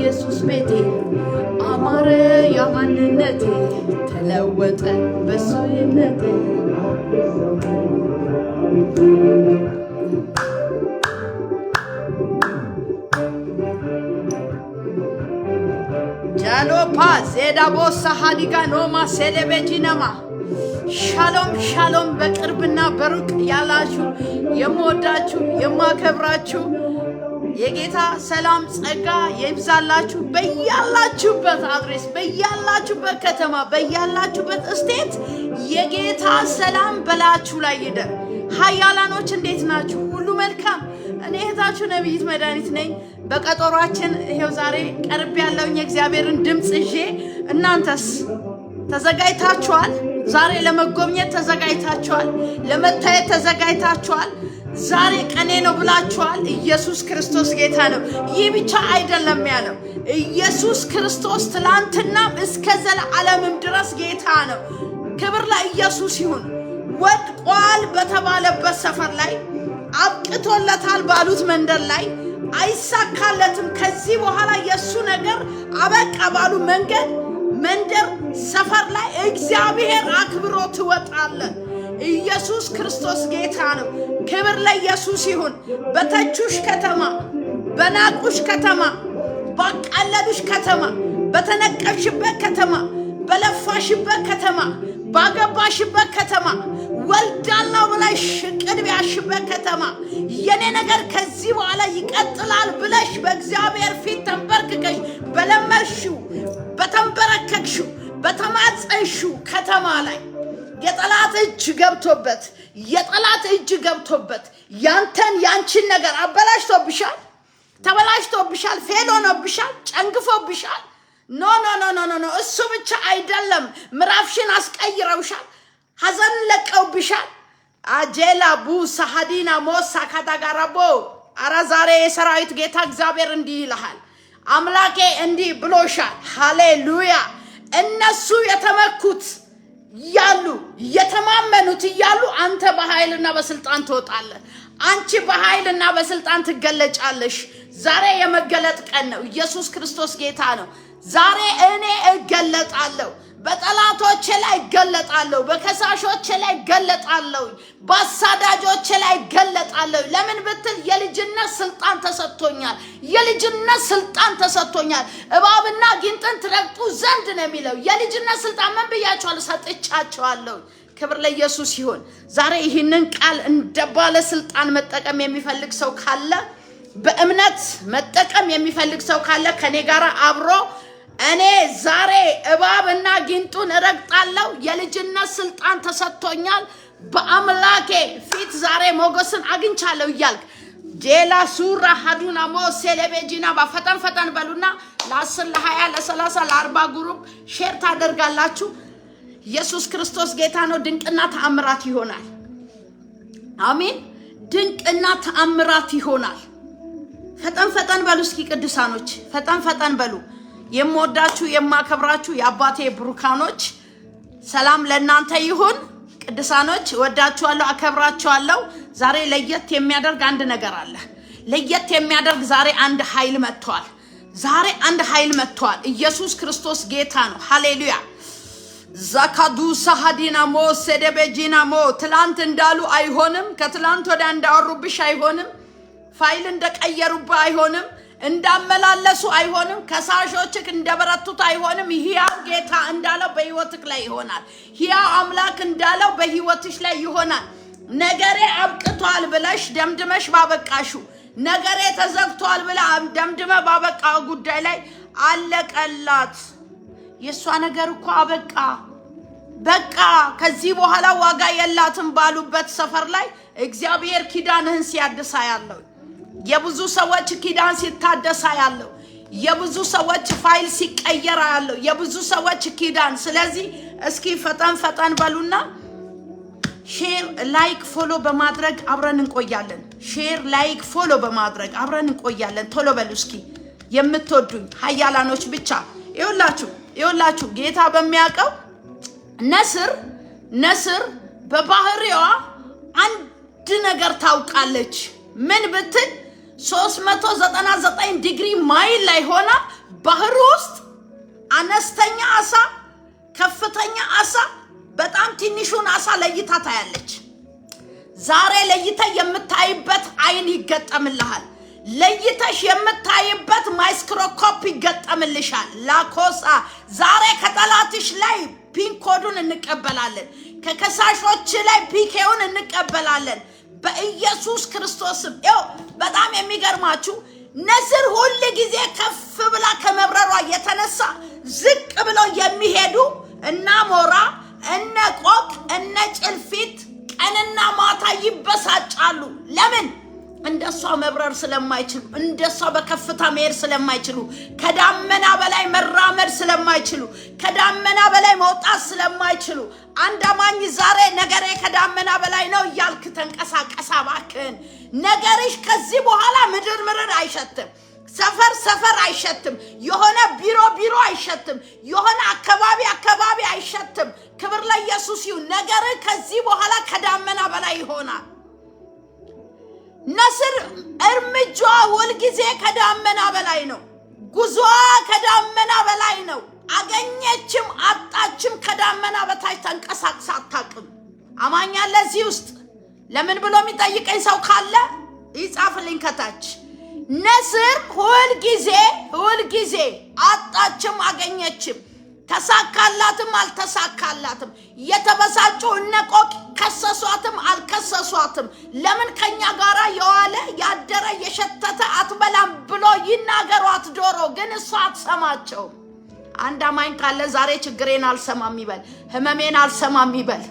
ኢየሱስ ቤቴ አማረ ያማንነቴ ተለወጠ በሰውነቴ ጃሎፓ ዜዳቦሳ ሃዲጋ ኖማ ሴሌቤጂናማ ሻሎም ሻሎም በቅርብና በሩቅ ያላችሁ የምወዳችሁ የማከብራችሁ የጌታ ሰላም ጸጋ ይብዛላችሁ በያላችሁበት አድሬስ በያላችሁበት ከተማ በያላችሁበት ስቴት የጌታ ሰላም በላችሁ ላይ ይደር። ኃያላኖች እንዴት ናችሁ? ሁሉ መልካም። እኔ እህታችሁ ነብይት መድኃኒት ነኝ። በቀጠሯችን ይሄው ዛሬ ቀርብ ያለውኝ የእግዚአብሔርን ድምጽ ይዤ እናንተስ ተዘጋጅታችኋል? ዛሬ ለመጎብኘት ተዘጋጅታችኋል? ለመታየት ተዘጋጅታችኋል? ዛሬ ቀኔ ነው ብላችኋል? ኢየሱስ ክርስቶስ ጌታ ነው። ይህ ብቻ አይደለም ያለው ኢየሱስ ክርስቶስ ትላንትናም እስከ ዘላለምም ድረስ ጌታ ነው። ክብር ለኢየሱስ ይሁን። ወድቋል በተባለበት ሰፈር ላይ አብቅቶለታል ባሉት መንደር ላይ አይሳካለትም ከዚህ በኋላ የሱ ነገር አበቃ ባሉ መንደር ሰፈር ላይ እግዚአብሔር አክብሮ ትወጣለ። ኢየሱስ ክርስቶስ ጌታ ነው። ክብር ለኢየሱስ ይሁን። በተቹሽ ከተማ፣ በናቁሽ ከተማ፣ ባቃለሉሽ ከተማ፣ በተነቀፍሽበት ከተማ፣ በለፋሽበት ከተማ፣ ባገባሽበት ከተማ፣ ወልዳለሁ ብለሽ ቅድ ቢያሽበት ከተማ የኔ ነገር ከዚህ በኋላ ይቀጥላል ብለሽ በእግዚአብሔር ፊት ተንበርክከሽ በለመንሽው በተንበረከክሽው በተማጸንሽው ከተማ ላይ የጠላት እጅ ገብቶበት ያንቺን ነገር አበላሽቶብሻል፣ ተበላሽቶብሻል፣ ፌል ሆኖብሻል፣ ጨንግፎብሻል። ኖ እሱ ብቻ አይደለም። ምዕራፍሽን አስቀይረውሻል፣ ሐዘን ለቀውብሻል። አጄላ ቡ ሳሃዲና ሞሳ ካዳጋራቦ አራ ዛሬ የሰራዊት ጌታ እግዚአብሔር እንዲህ ይልሃል። አምላኬ እንዲህ ብሎሻል። ሃሌሉያ። እነሱ የተመኩት ያሉ የተማመኑት ያሉ አንተ በኃይልና በስልጣን ትወጣለህ። አንቺ በኃይልና በስልጣን ትገለጫለሽ። ዛሬ የመገለጥ ቀን ነው። ኢየሱስ ክርስቶስ ጌታ ነው። ዛሬ እኔ እገለጣለሁ። በጠላቶቼ ላይ እገለጣለሁ። በከሳሾቼ ላይ እገለጣለሁ። በአሳዳጆቼ ላይ እገለጣለሁ። ለምን ብትል የልጅነት ስልጣን ተሰጥቶኛል። እባብና ጊንጥን ትረግጡ ዘንድ ነው የሚለው። የልጅነት ስልጣን ምን ብያቸዋለሁ? ሰጥቻቸዋለሁ። ክብር ለኢየሱስ ይሁን። ዛሬ ይህንን ቃል እንደ ባለ ስልጣን መጠቀም የሚፈልግ ሰው ካለ፣ በእምነት መጠቀም የሚፈልግ ሰው ካለ ከኔ ጋር አብሮ እኔ ዛሬ እባብና ጊንጡን እረግጣለሁ። የልጅነት ስልጣን ተሰጥቶኛል። በአምላኬ ፊት ዛሬ ሞገስን አግኝቻለሁ እያልክ ጄላ ሱራ ሀዱና ሞሴሌቤጂና ፈጠን በሉና ለ10 ለ20 ለ30 ለ40 ግሩፕ ሼር ታደርጋላችሁ። ኢየሱስ ክርስቶስ ጌታ ነው። ድንቅና ተአምራት ይሆናል። አሜን። ድንቅና ተአምራት ይሆናል። ፈጠን በሉ እስኪ ቅዱሳኖች፣ ፈጠን በሉ። የምወዳችሁ የማከብራችሁ የአባቴ ብሩካኖች ሰላም ለእናንተ ይሁን። ቅዱሳኖች ወዳችኋለሁ፣ አከብራችኋለሁ። ዛሬ ለየት የሚያደርግ አንድ ነገር አለ። ለየት የሚያደርግ ዛሬ አንድ ኃይል መጥቷል። ኢየሱስ ክርስቶስ ጌታ ነው። ሃሌሉያ። ዛካዱ ሳሃዲናሞ ሰደበጂናሞ ትላንት እንዳሉ አይሆንም። ከትላንት ወዲያ እንዳወሩብሽ አይሆንም። ፋይል እንደቀየሩብህ አይሆንም። እንዳመላለሱ አይሆንም። ከሳሾችክ እንደበረቱት አይሆንም። ሕያው ጌታ እንዳለው በሕይወትክ ላይ ይሆናል። ሕያው አምላክ እንዳለው በሕይወትሽ ላይ ይሆናል። ነገሬ አብቅቷል ብለሽ ደምድመሽ ባበቃሹ፣ ነገሬ ተዘግቷል ብለ ደምድመ ባበቃ ጉዳይ ላይ አለቀላት። የሷ ነገር እኮ አበቃ፣ በቃ ከዚህ በኋላ ዋጋ የላትም ባሉበት ሰፈር ላይ እግዚአብሔር ኪዳንህን ሲያድሳ ያለው፣ የብዙ ሰዎች ኪዳን ሲታደሳ ያለው፣ የብዙ ሰዎች ፋይል ሲቀየር ያለው፣ የብዙ ሰዎች ኪዳን። ስለዚህ እስኪ ፈጠን በሉና ሼር ላይክ ፎሎ በማድረግ አብረን እንቆያለን። ሼር ላይክ ፎሎ በማድረግ አብረን እንቆያለን። ቶሎ በሉ እስኪ የምትወዱኝ ኃያላኖች ብቻ። ይኸውላችሁ ጌታ በሚያውቀው ነስር በባህሪዋ አንድ ነገር ታውቃለች። ምን ብትል 399 ዲግሪ ማይል ላይ ሆና ባህር ውስጥ አነስተኛ አሳ፣ ከፍተኛ አሳ፣ በጣም ትንሹን አሳ ለይታ ታያለች። ዛሬ ለይታ የምታይበት አይን ይገጠምልሃል። ለይተሽ የምታይበት ማይክሮስኮፕ ይገጠምልሻል። ላኮሳ ዛሬ ከጠላትሽ ላይ ፒንኮዱን እንቀበላለን። ከከሳሾች ላይ ፒኬውን እንቀበላለን በኢየሱስ ክርስቶስም። በጣም የሚገርማችሁ ነስር ሁሉ ጊዜ ከፍ ብላ ከመብረሯ የተነሳ ዝቅ ብሎ የሚሄዱ እነ ሞራ፣ እነ ቆቅ፣ እነ ጭልፊት ቀንና ማታ ይበሳጫሉ። ለምን? እንደሷ መብረር ስለማይችሉ፣ እንደሷ በከፍታ መሄድ ስለማይችሉ፣ ከዳመና በላይ መራመድ ስለማይችሉ፣ ከዳመና በላይ መውጣት ስለማይችሉ። አንድ አማኝ ዛሬ ነገሬ ከዳመና በላይ ነው እያልክ ተንቀሳቀሳ ባክን። ነገርሽ ከዚህ በኋላ ምድር አይሸትም፣ ሰፈር አይሸትም፣ የሆነ ቢሮ አይሸትም፣ የሆነ አካባቢ አይሸትም። ክብር ለኢየሱስ ይሁን። ነገር ከዚህ በኋላ ከዳመና በላይ ይሆናል። ነስር እርምጃዋ ሁልጊዜ ከዳመና በላይ ነው። ጉዞዋ ከዳመና በላይ ነው። አገኘችም አጣችም ከዳመና በታች ተንቀሳቅሳ አታውቅም። አማኛ ለዚህ ውስጥ ለምን ብሎ የሚጠይቀኝ ሰው ካለ ይጻፍልኝ ከታች። ነስር ሁልጊዜ አጣችም አገኘችም፣ ተሳካላትም አልተሳካላትም፣ የተበሳጩ እነ ቆቅ ከሰሷትም አልከሰሷትም። ለምን ከኛ ጋራ የዋለ ያደረ የሸተተ አትበላም ብሎ ይናገሯት ዶሮ፣ ግን እሷ አትሰማቸው። አንድ አማኝ ካለ ዛሬ ችግሬን አልሰማም ይበል፣ ህመሜን አልሰማም ይበል፣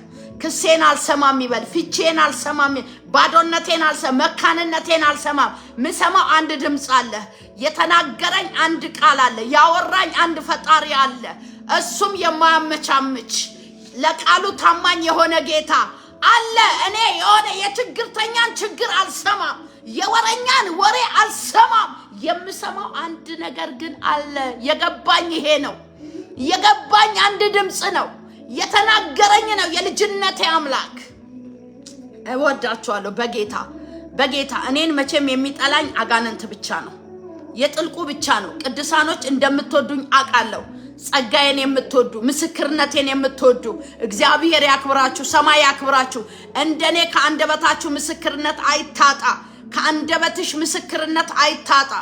ክሴን አልሰማም ይበል፣ ፍቼን አልሰማም፣ ባዶነቴን አልሰማም፣ መካንነቴን አልሰማም። ምሰማው አንድ ድምፅ አለ፣ የተናገረኝ አንድ ቃል አለ፣ ያወራኝ አንድ ፈጣሪ አለ። እሱም የማያመቻምች ለቃሉ ታማኝ የሆነ ጌታ አለ። እኔ የሆነ የችግርተኛን ችግር አልሰማም፣ የወረኛን ወሬ አልሰማም። የምሰማው አንድ ነገር ግን አለ። የገባኝ ይሄ ነው። የገባኝ አንድ ድምፅ ነው። የተናገረኝ ነው የልጅነቴ አምላክ። እወዳችኋለሁ በጌታ እኔን መቼም የሚጠላኝ አጋንንት ብቻ ነው፣ የጥልቁ ብቻ ነው። ቅዱሳኖች እንደምትወዱኝ አውቃለሁ። ጸጋዬን የምትወዱ፣ ምስክርነቴን የምትወዱ እግዚአብሔር ያክብራችሁ፣ ሰማይ ያክብራችሁ። እንደኔ ከአንደበታችሁ ምስክርነት አይታጣ፣ ከአንደበትሽ ምስክርነት አይታጣ፣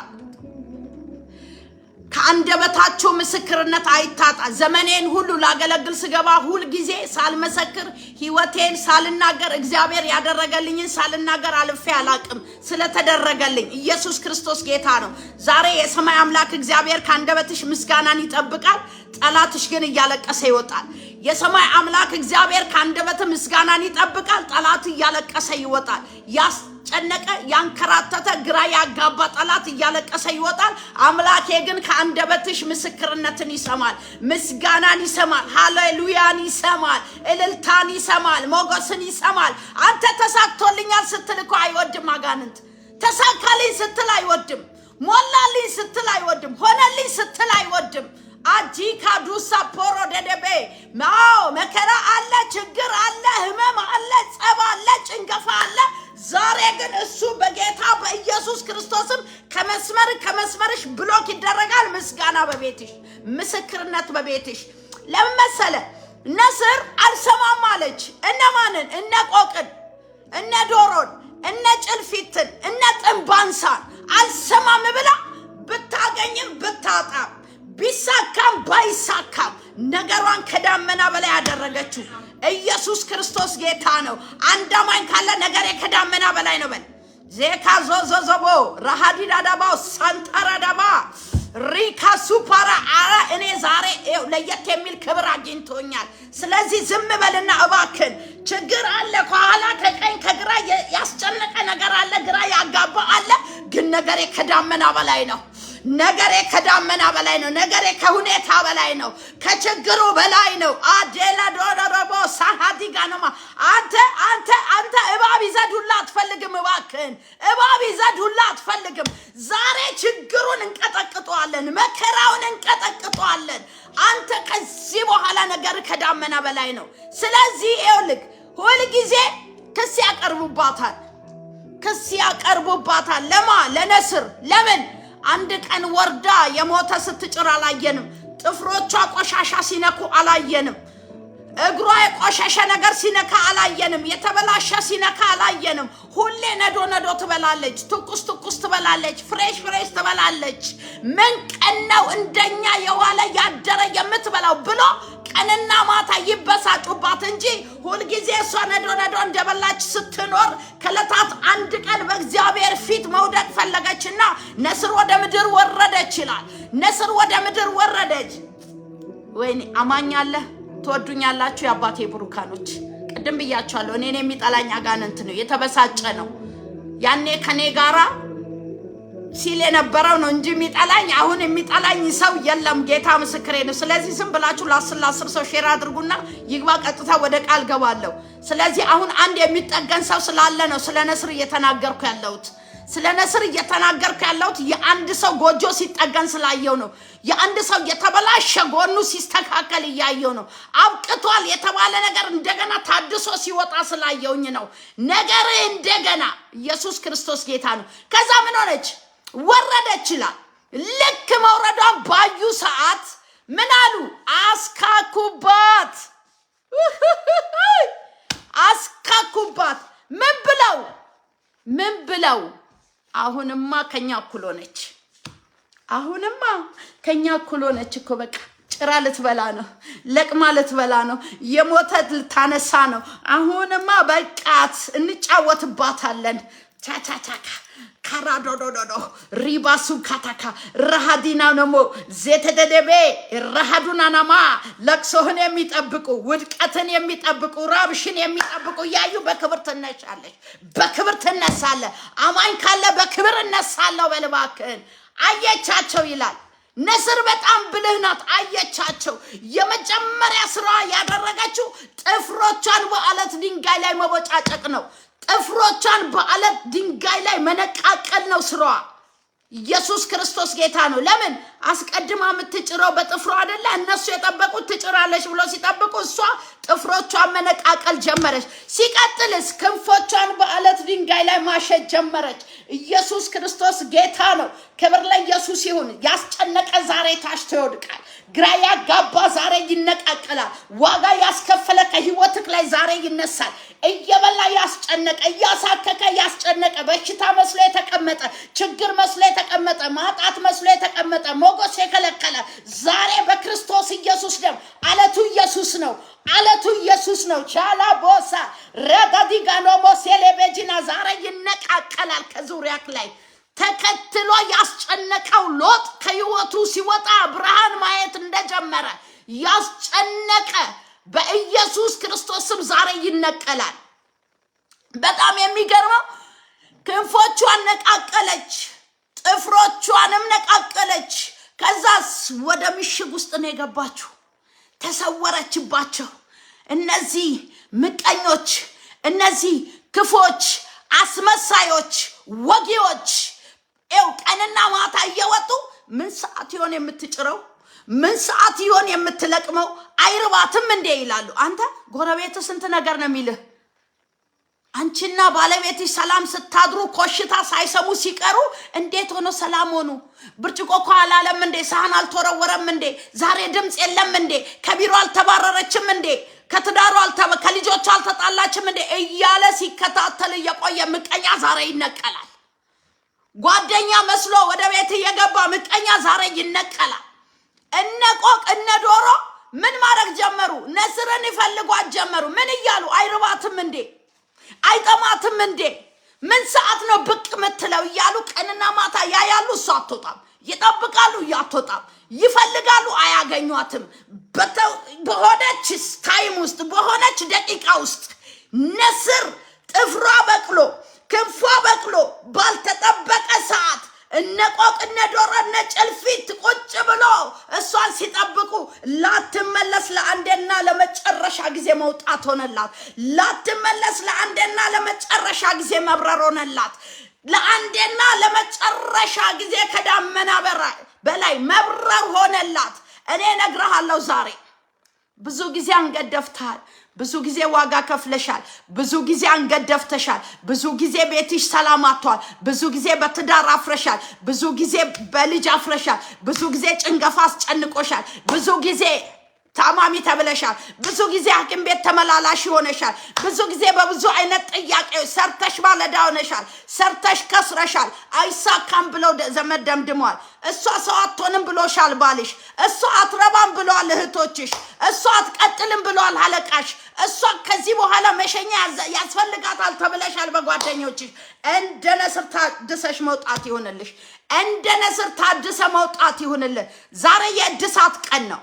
ከአንደበታችሁ ምስክርነት አይታጣ። ዘመኔን ሁሉ ላገለግል ስገባ ሁል ጊዜ ሳልመሰክር ሕይወቴን ሳልናገር እግዚአብሔር ያደረገልኝን ሳልናገር አልፌ አላቅም። ስለተደረገልኝ ኢየሱስ ክርስቶስ ጌታ ነው። ዛሬ የሰማይ አምላክ እግዚአብሔር ከአንደበትሽ ምስጋናን ይጠብቃል፣ ጠላትሽ ግን እያለቀሰ ይወጣል። የሰማይ አምላክ እግዚአብሔር ከአንደበት ምስጋናን ይጠብቃል፣ ጠላት እያለቀሰ ይወጣል። ያስጨነቀ ያንከራተተ ግራ ያጋባ ጠላት እያለቀሰ ይወጣል። አምላኬ ግን ከአንደበትሽ ምስክርነትን ይሰማል፣ ምስጋናን ይሰማል፣ ሃሌሉያን ይሰማል፣ እልልታን ይሰማል፣ ሞገስን ይሰማል። አንተ ተሳክቶልኛል ስትል እኮ አይወድም አጋንንት። ተሳካልኝ ስትል አይወድም፣ ሞላልኝ ስትል አይወድም፣ ሆነልኝ ስትል አይወድም። አጂ ካዱሳ ፖሮ ደደቤ ማው መከራ አለ፣ ችግር አለ፣ ህመም አለ፣ ጸብ አለ፣ ጭንገፋ አለ። ዛሬ ግን እሱ በጌታ በኢየሱስ ክርስቶስም ከመስመርሽ ብሎክ ይደረጋል። ምስጋና በቤትሽ፣ ምስክርነት በቤትሽ። ለምን መሰለ? ነስር አልሰማም አለች። እነማንን? እነ ቆቅን፣ እነ ዶሮን፣ እነ ጭልፊትን፣ እነ ጥንባንሳን አልሰማም ብላ ብታገኝም ብታጣም ቢሳካም ባይሳካም ነገሯን ከዳመና በላይ ያደረገችው ኢየሱስ ክርስቶስ ጌታ ነው። አንድ አማኝ ካለ ነገሬ ከዳመና በላይ ነው በል። ዜካ ዞዞዞቦ ራሃዲዳዳባው ሳንታራዳባ ሪካ ሱፓራ አራ እኔ ዛሬ ለየት የሚል ክብር አግኝቶኛል። ስለዚህ ዝም በልና እባክን። ችግር አለ ከኋላ ከቀኝ ከግራ ያስጨነቀ ነገር አለ፣ ግራ ያጋባ አለ። ግን ነገሬ ከዳመና በላይ ነው። ነገሬ ከዳመና በላይ ነው። ነገሬ ከሁኔታ በላይ ነው። ከችግሩ በላይ ነው። አዴላ ዶዶሮቦ ሳሃዲጋኖማ አንተ እባብ ይዘህ ዱላ አትፈልግም። እባክህን እባብ ይዘህ ዱላ አትፈልግም። ዛሬ ችግሩን እንቀጠቅጠዋለን፣ መከራውን እንቀጠቅጠዋለን። አንተ ከዚህ በኋላ ነገር ከዳመና በላይ ነው። ስለዚህ ይኸውልህ ሁልጊዜ ክስ ያቀርቡባታል። ለማ ለነስር ለምን? አንድ ቀን ወርዳ የሞተ ስትጭር አላየንም። ጥፍሮቿ ቆሻሻ ሲነኩ አላየንም። እግሯ የቆሸሸ ነገር ሲነካ አላየንም። የተበላሸ ሲነካ አላየንም። ሁሌ ነዶ ትበላለች፣ ትኩስ ትበላለች፣ ፍሬሽ ትበላለች። ምን ቀን ነው እንደኛ የዋለ ያደረ የምትበላው ብሎ ቀንና ማታ ይበሳጩባት እንጂ ሁልጊዜ እሷ ነዶ እንደበላች ስትኖር ከለታት አንድ ቀን በእግዚአብሔር ፊት መውደቅ ፈለገችና ነስር ወደ ምድር ወረደች ይላል። ነስር ወደ ምድር ወረደች። ወይኔ አማኛለህ ትወዱኛላችሁ የአባቴ ብሩካኖች። ቅድም ብያችኋለሁ፣ እኔን የሚጠላኝ አጋንንት ነው፣ የተበሳጨ ነው። ያኔ ከኔ ጋራ ሲል የነበረው ነው እንጂ የሚጠላኝ አሁን የሚጠላኝ ሰው የለም። ጌታ ምስክሬ ነው። ስለዚህ ዝም ብላችሁ ለ10 ሰው ሼር አድርጉና ይግባ። ቀጥታ ወደ ቃል ገባለሁ። ስለዚህ አሁን አንድ የሚጠገን ሰው ስላለ ነው ስለ ነስር እየተናገርኩ ያለሁት። ስለ ነስር እየተናገርኩ ያለሁት የአንድ ሰው ጎጆ ሲጠገን ስላየው ነው። የአንድ ሰው የተበላሸ ጎኑ ሲስተካከል እያየው ነው። አብቅቷል የተባለ ነገር እንደገና ታድሶ ሲወጣ ስላየውኝ ነው። ነገር እንደገና ኢየሱስ ክርስቶስ ጌታ ነው። ከዛ ምን ሆነች? ወረደች ይላል። ልክ መውረዷን ባዩ ሰዓት ምን አሉ? አስካኩባት። ምን ብለው? አሁንማ ከኛ እኩል ሆነች። እኮ በቃ ጭራ ልትበላ ነው፣ ለቅማ ልትበላ ነው፣ የሞተ ልታነሳ ነው። አሁንማ በቃት፣ እንጫወትባታለን። ታታታካ ካራዶዶዶ ሪባሱ ካታካ ረሃዲና ነሞ ዘተደደቤ ረሃዱናናማ ለቅሶህን የሚጠብቁ ውድቀትን የሚጠብቁ ራብሽን የሚጠብቁ ያዩ በክብር ትነሻለሽ፣ በክብር ትነሳለህ። አማኝ ካለ በክብር እነሳለሁ በልባክህን። አየቻቸው ይላል። ነስር በጣም ብልህ ናት። አየቻቸው። የመጀመሪያ ስራ ያደረገችው ጥፍሮቿን በአለት ድንጋይ ላይ መቦጫጨቅ ነው። ጥፍሮቿን በአለት ድንጋይ ላይ መነቃቀል ነው ስራዋ። ኢየሱስ ክርስቶስ ጌታ ነው። ለምን? አስቀድማ የምትጭረው በጥፍሯ አይደለ? እነሱ የጠበቁት ትጭራለች ብሎ ሲጠብቁ እሷ ጥፍሮቿን መነቃቀል ጀመረች። ሲቀጥልስ ክንፎቿን በአለት ድንጋይ ላይ ማሸት ጀመረች። ኢየሱስ ክርስቶስ ጌታ ነው። ክብር ለኢየሱስ ይሁን። ያስጨነቀ ዛሬ ታሽቶ ይወድቃል። ግራ ያጋባ ዛሬ ይነቃቀላል። ዋጋ ያስከፈለ ከህይወትክ ላይ ዛሬ ይነሳል። እየበላ ያስጨነቀ፣ እያሳከከ ያስጨነቀ፣ በሽታ መስሎ የተቀመጠ፣ ችግር መስሎ የተቀመጠ፣ ማጣት መስሎ የተቀመጠ፣ ሞገስ የከለከለ ዛሬ በክርስቶስ ኢየሱስ ደም አለቱ ኢየሱስ ነው። ቻላ ቦሳ ረጋዲጋኖ ሞሴሌቤጂና ዛሬ ይነቃቀላል። ከዙሪያክ ላይ ተከትሎ ያስጨነቀው ሎጥ ከህይወቱ ሲወጣ ብርሃን ማየት እንደጀመረ ያስጨነቀ በኢየሱስ ክርስቶስ ስም ዛሬ ይነቀላል። በጣም የሚገርመው ክንፎቿን ነቃቀለች፣ ጥፍሮቿንም ነቃቀለች። ከዛስ ወደ ምሽግ ውስጥ ነው የገባችው፣ ተሰወረችባቸው። እነዚህ ምቀኞች፣ እነዚህ ክፎች፣ አስመሳዮች፣ ወጊዎች ቀንና ማታ እየወጡ ምን ሰዓት ይሆን የምትጭረው? ምን ሰዓት ይሆን የምትለቅመው? አይርባትም እንዴ ይላሉ። አንተ ጎረቤት ስንት ነገር ነው የሚልህ። አንቺና ባለቤትሽ ሰላም ስታድሩ ኮሽታ ሳይሰሙ ሲቀሩ እንዴት ሆኖ ሰላም ሆኑ? ብርጭቆ እኮ አላለም እንዴ? ሳህን አልተወረወረም እንዴ? ዛሬ ድምፅ የለም እንዴ? ከቢሮ አልተባረረችም እንዴ? ከትዳሩ ከልጆቹ አልተጣላችም እንዴ? እያለ ሲከታተል የቆየ ምቀኛ ዛሬ ይነቀላል። ጓደኛ መስሎ ወደ ቤት የገባ ምቀኛ ዛሬ ይነቀላል። እነ ቆቅ እነ ዶሮ ምን ማድረግ ጀመሩ? ነስርን ይፈልጓት ጀመሩ። ምን እያሉ? አይርባትም እንዴ? አይጠማትም እንዴ? ምን ሰዓት ነው ብቅ ምትለው እያሉ ቀንና ማታ ያያሉ። እሷ አትወጣም። ይጠብቃሉ፣ አትወጣም። ይፈልጋሉ፣ አያገኟትም። በሆነች ታይም ውስጥ በሆነች ደቂቃ ውስጥ ነስር ጥፍሯ በቅሎ ክንፏ በቅሎ ባልተጠበቀ ሰዓት እነ ቆቅ እነ ዶሮ እነ ጭልፊት ቁጭ ብሎ እሷን ሲጠብቁ ላትመለስ ለአንዴና ለመጨረሻ ጊዜ መውጣት ሆነላት። ላትመለስ ለአንዴና ለመጨረሻ ጊዜ መብረር ሆነላት። ለአንዴና ለመጨረሻ ጊዜ ከዳመና በላይ መብረር ሆነላት። እኔ እነግርሃለሁ ዛሬ ብዙ ጊዜ አንገደፍታል። ብዙ ጊዜ ዋጋ ከፍለሻል። ብዙ ጊዜ አንገደፍተሻል። ብዙ ጊዜ ቤትሽ ሰላም አጥቷል። ብዙ ጊዜ በትዳር አፍረሻል። ብዙ ጊዜ በልጅ አፍረሻል። ብዙ ጊዜ ጭንገፋ አስጨንቆሻል። ብዙ ጊዜ ታማሚ ተብለሻል። ብዙ ጊዜ ሐኪም ቤት ተመላላሽ ሆነሻል። ብዙ ጊዜ በብዙ አይነት ጥያቄዎች ሰርተሽ ባለዳ ሆነሻል። ሰርተሽ ከስረሻል። አይሳካም ብለው ዘመድ ደምድመዋል። እሷ ሰው አትሆንም ብሎሻል ባልሽ። እሷ አትረባም ብለዋል እህቶችሽ። እሷ አትቀጥልም ብለዋል አለቃሽ። እሷ ከዚህ በኋላ መሸኛ ያስፈልጋታል ተብለሻል በጓደኞችሽ። እንደ ነስር ታድሰሽ መውጣት ይሁንልሽ። እንደ ነስር ታድሰ መውጣት ይሁንልህ። ዛሬ የእድሳት ቀን ነው።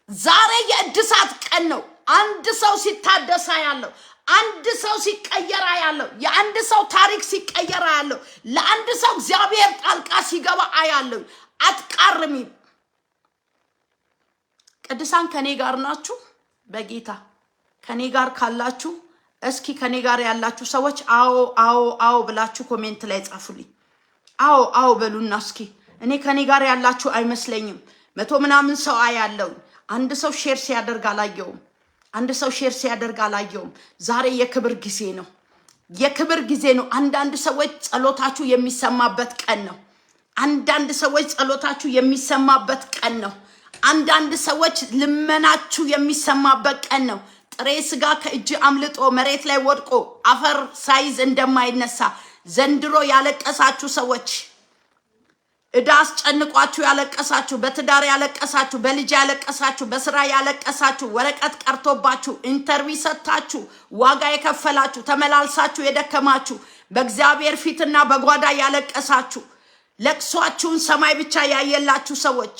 ዛሬ የእድሳት ቀን ነው። አንድ ሰው ሲታደሳ ያለው፣ አንድ ሰው ሲቀየራ ያለው፣ የአንድ ሰው ታሪክ ሲቀየራ ያለው፣ ለአንድ ሰው እግዚአብሔር ጣልቃ ሲገባ አያለው። አትቃርሚ። ቅዱሳን ከኔ ጋር ናችሁ? በጌታ ከኔ ጋር ካላችሁ እስኪ ከኔ ጋር ያላችሁ ሰዎች አዎ አዎ አዎ ብላችሁ ኮሜንት ላይ ጻፉልኝ። አዎ አዎ በሉና እስኪ እኔ ከኔ ጋር ያላችሁ አይመስለኝም። 100 ምናምን ሰው አያለው። አንድ ሰው ሼር ሲያደርግ አላየውም። አንድ ሰው ሼር ሲያደርግ አላየውም። ዛሬ የክብር ጊዜ ነው። የክብር ጊዜ ነው። አንዳንድ ሰዎች ጸሎታችሁ የሚሰማበት ቀን ነው። አንዳንድ ሰዎች ጸሎታችሁ የሚሰማበት ቀን ነው። አንዳንድ ሰዎች ልመናችሁ የሚሰማበት ቀን ነው። ጥሬ ስጋ ከእጅ አምልጦ መሬት ላይ ወድቆ አፈር ሳይዝ እንደማይነሳ ዘንድሮ ያለቀሳችሁ ሰዎች፣ እዳ አስጨንቋችሁ ያለቀሳችሁ፣ በትዳር ያለቀሳችሁ፣ በልጅ ያለቀሳችሁ፣ በስራ ያለቀሳችሁ፣ ወረቀት ቀርቶባችሁ ኢንተርቪው ሰጥታችሁ ዋጋ የከፈላችሁ፣ ተመላልሳችሁ የደከማችሁ፣ በእግዚአብሔር ፊትና በጓዳ ያለቀሳችሁ፣ ለቅሷችሁን ሰማይ ብቻ ያየላችሁ ሰዎች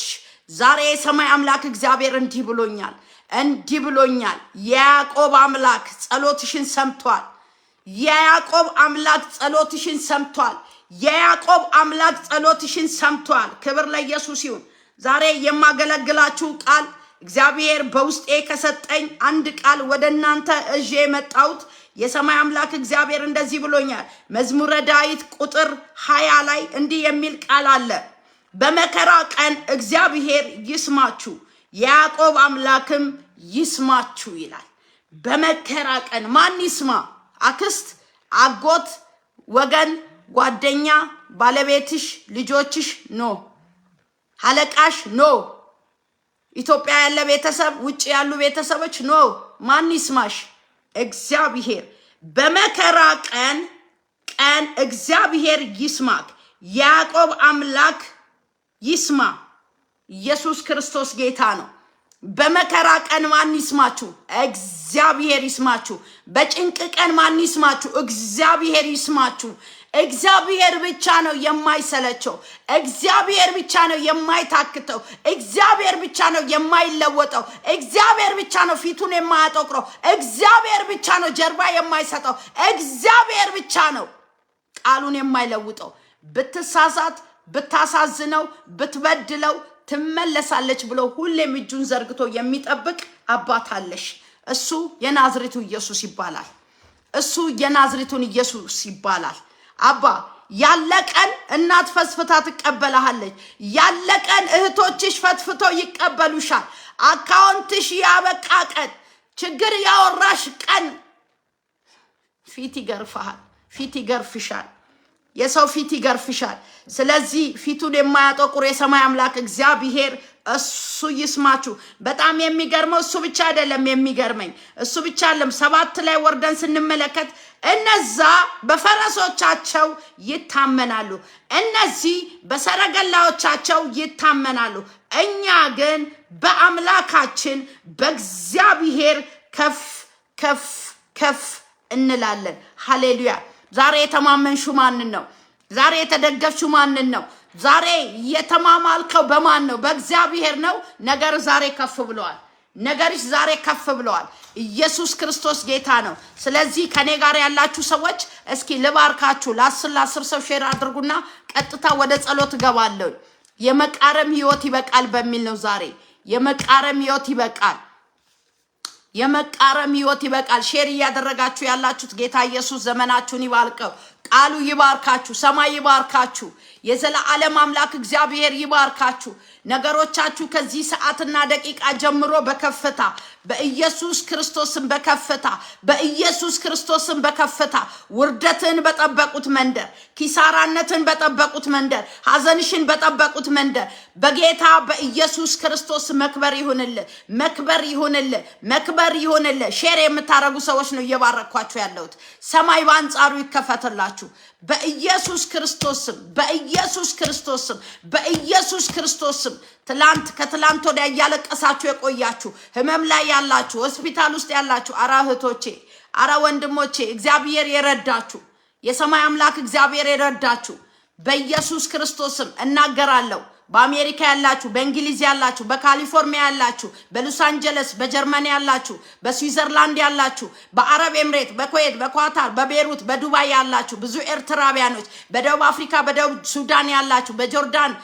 ዛሬ የሰማይ አምላክ እግዚአብሔር እንዲህ ብሎኛል፣ እንዲህ ብሎኛል። የያዕቆብ አምላክ ጸሎትሽን ሰምቷል። የያዕቆብ አምላክ ጸሎትሽን ሰምቷል። የያዕቆብ አምላክ ጸሎትሽን ሰምቷል። ክብር ለኢየሱስ ይሁን። ዛሬ የማገለግላችሁ ቃል እግዚአብሔር በውስጤ ከሰጠኝ አንድ ቃል ወደ እናንተ እዤ የመጣሁት የሰማይ አምላክ እግዚአብሔር እንደዚህ ብሎኛል። መዝሙረ ዳዊት ቁጥር 20 ላይ እንዲህ የሚል ቃል አለ። በመከራ ቀን እግዚአብሔር ይስማችሁ፣ የያዕቆብ አምላክም ይስማችሁ ይላል። በመከራ ቀን ማን ይስማ? አክስት፣ አጎት፣ ወገን፣ ጓደኛ፣ ባለቤትሽ፣ ልጆችሽ ኖ፣ አለቃሽ ኖ፣ ኢትዮጵያ ያለ ቤተሰብ፣ ውጭ ያሉ ቤተሰቦች ኖ። ማን ይስማሽ? እግዚአብሔር። በመከራ ቀን እግዚአብሔር ይስማክ፣ ያዕቆብ አምላክ ይስማ። ኢየሱስ ክርስቶስ ጌታ ነው። በመከራ ቀን ማን ይስማችሁ? እግዚአብሔር ይስማችሁ። በጭንቅ ቀን ማን ይስማችሁ? እግዚአብሔር ይስማችሁ። እግዚአብሔር ብቻ ነው የማይሰለቸው። እግዚአብሔር ብቻ ነው የማይታክተው። እግዚአብሔር ብቻ ነው የማይለወጠው። እግዚአብሔር ብቻ ነው ፊቱን የማያጠቁረው። እግዚአብሔር ብቻ ነው ጀርባ የማይሰጠው። እግዚአብሔር ብቻ ነው ቃሉን የማይለውጠው ብትሳሳት ብታሳዝነው ብትበድለው ትመለሳለች ብሎ ሁሌም እጁን ዘርግቶ የሚጠብቅ አባት አለሽ። እሱ የናዝሬቱ ኢየሱስ ይባላል። እሱ የናዝሬቱን ኢየሱስ ይባላል። አባ ያለቀን እናት ፈስፍታ ትቀበልሃለች። ያለቀን እህቶችሽ ፈትፍቶ ይቀበሉሻል። አካውንትሽ ያበቃ ቀን፣ ችግር ያወራሽ ቀን ፊት ይገርፍሃል፣ ፊት ይገርፍሻል። የሰው ፊት ይገርፍሻል። ስለዚህ ፊቱን የማያጠቁር የሰማይ አምላክ እግዚአብሔር እሱ ይስማችሁ። በጣም የሚገርመው እሱ ብቻ አይደለም። የሚገርመኝ እሱ ብቻ አይደለም። 7 ላይ ወርደን ስንመለከት እነዛ በፈረሶቻቸው ይታመናሉ፣ እነዚህ በሰረገላዎቻቸው ይታመናሉ፣ እኛ ግን በአምላካችን በእግዚአብሔር ከፍ ከፍ ከፍ እንላለን። ሃሌሉያ። ዛሬ የተማመንሽው ማንን ነው? ዛሬ የተደገፍሽው ማንን ነው? ዛሬ የተማማልከው በማን ነው? በእግዚአብሔር ነው። ነገር ዛሬ ከፍ ብለዋል። ነገርሽ ዛሬ ከፍ ብለዋል። ኢየሱስ ክርስቶስ ጌታ ነው። ስለዚህ ከኔ ጋር ያላችሁ ሰዎች እስኪ ልባርካችሁ። ለ10 ሰው ሼር አድርጉና ቀጥታ ወደ ጸሎት ገባለሁ። የመቃረም ህይወት ይበቃል በሚል ነው ዛሬ። የመቃረም ህይወት ይበቃል። የመቃረም ህይወት ይበቃል። ሼር እያደረጋችሁ ያላችሁት ጌታ ኢየሱስ ዘመናችሁን ይባርከው። ቃሉ ይባርካችሁ። ሰማይ ይባርካችሁ። የዘላለም አምላክ እግዚአብሔር ይባርካችሁ። ነገሮቻችሁ ከዚህ ሰዓትና ደቂቃ ጀምሮ በከፍታ በኢየሱስ ክርስቶስም በከፍታ በኢየሱስ ክርስቶስም በከፍታ ውርደትን በጠበቁት መንደር፣ ኪሳራነትን በጠበቁት መንደር፣ ሐዘንሽን በጠበቁት መንደር በጌታ በኢየሱስ ክርስቶስ መክበር ይሁንልህ፣ መክበር ይሁንልህ፣ መክበር ይሁንልህ። ሼር የምታረጉ ሰዎች ነው እየባረኳችሁ ያለሁት። ሰማይ በአንጻሩ ይከፈትላችሁ በኢየሱስ ክርስቶስም፣ በኢየሱስ ክርስቶስም፣ በኢየሱስ ክርስቶስም። ከትላንት ወዲያ እያለቀሳችሁ የቆያችሁ ህመም ላይ ያላችሁ ሆስፒታል ውስጥ ያላችሁ አራ እህቶቼ አራ ወንድሞቼ እግዚአብሔር የረዳችሁ የሰማይ አምላክ እግዚአብሔር የረዳችሁ በኢየሱስ ክርስቶስም እናገራለሁ። በአሜሪካ ያላችሁ፣ በእንግሊዝ ያላችሁ፣ በካሊፎርኒያ ያላችሁ፣ በሎስ አንጀለስ በጀርመን ያላችሁ፣ በስዊዘርላንድ ያላችሁ፣ በአረብ ኤምሬት፣ በኩዌት፣ በኳታር፣ በቤሩት፣ በዱባይ ያላችሁ ብዙ ኤርትራውያኖች፣ በደቡብ አፍሪካ፣ በደቡብ ሱዳን ያላችሁ፣ በጆርዳን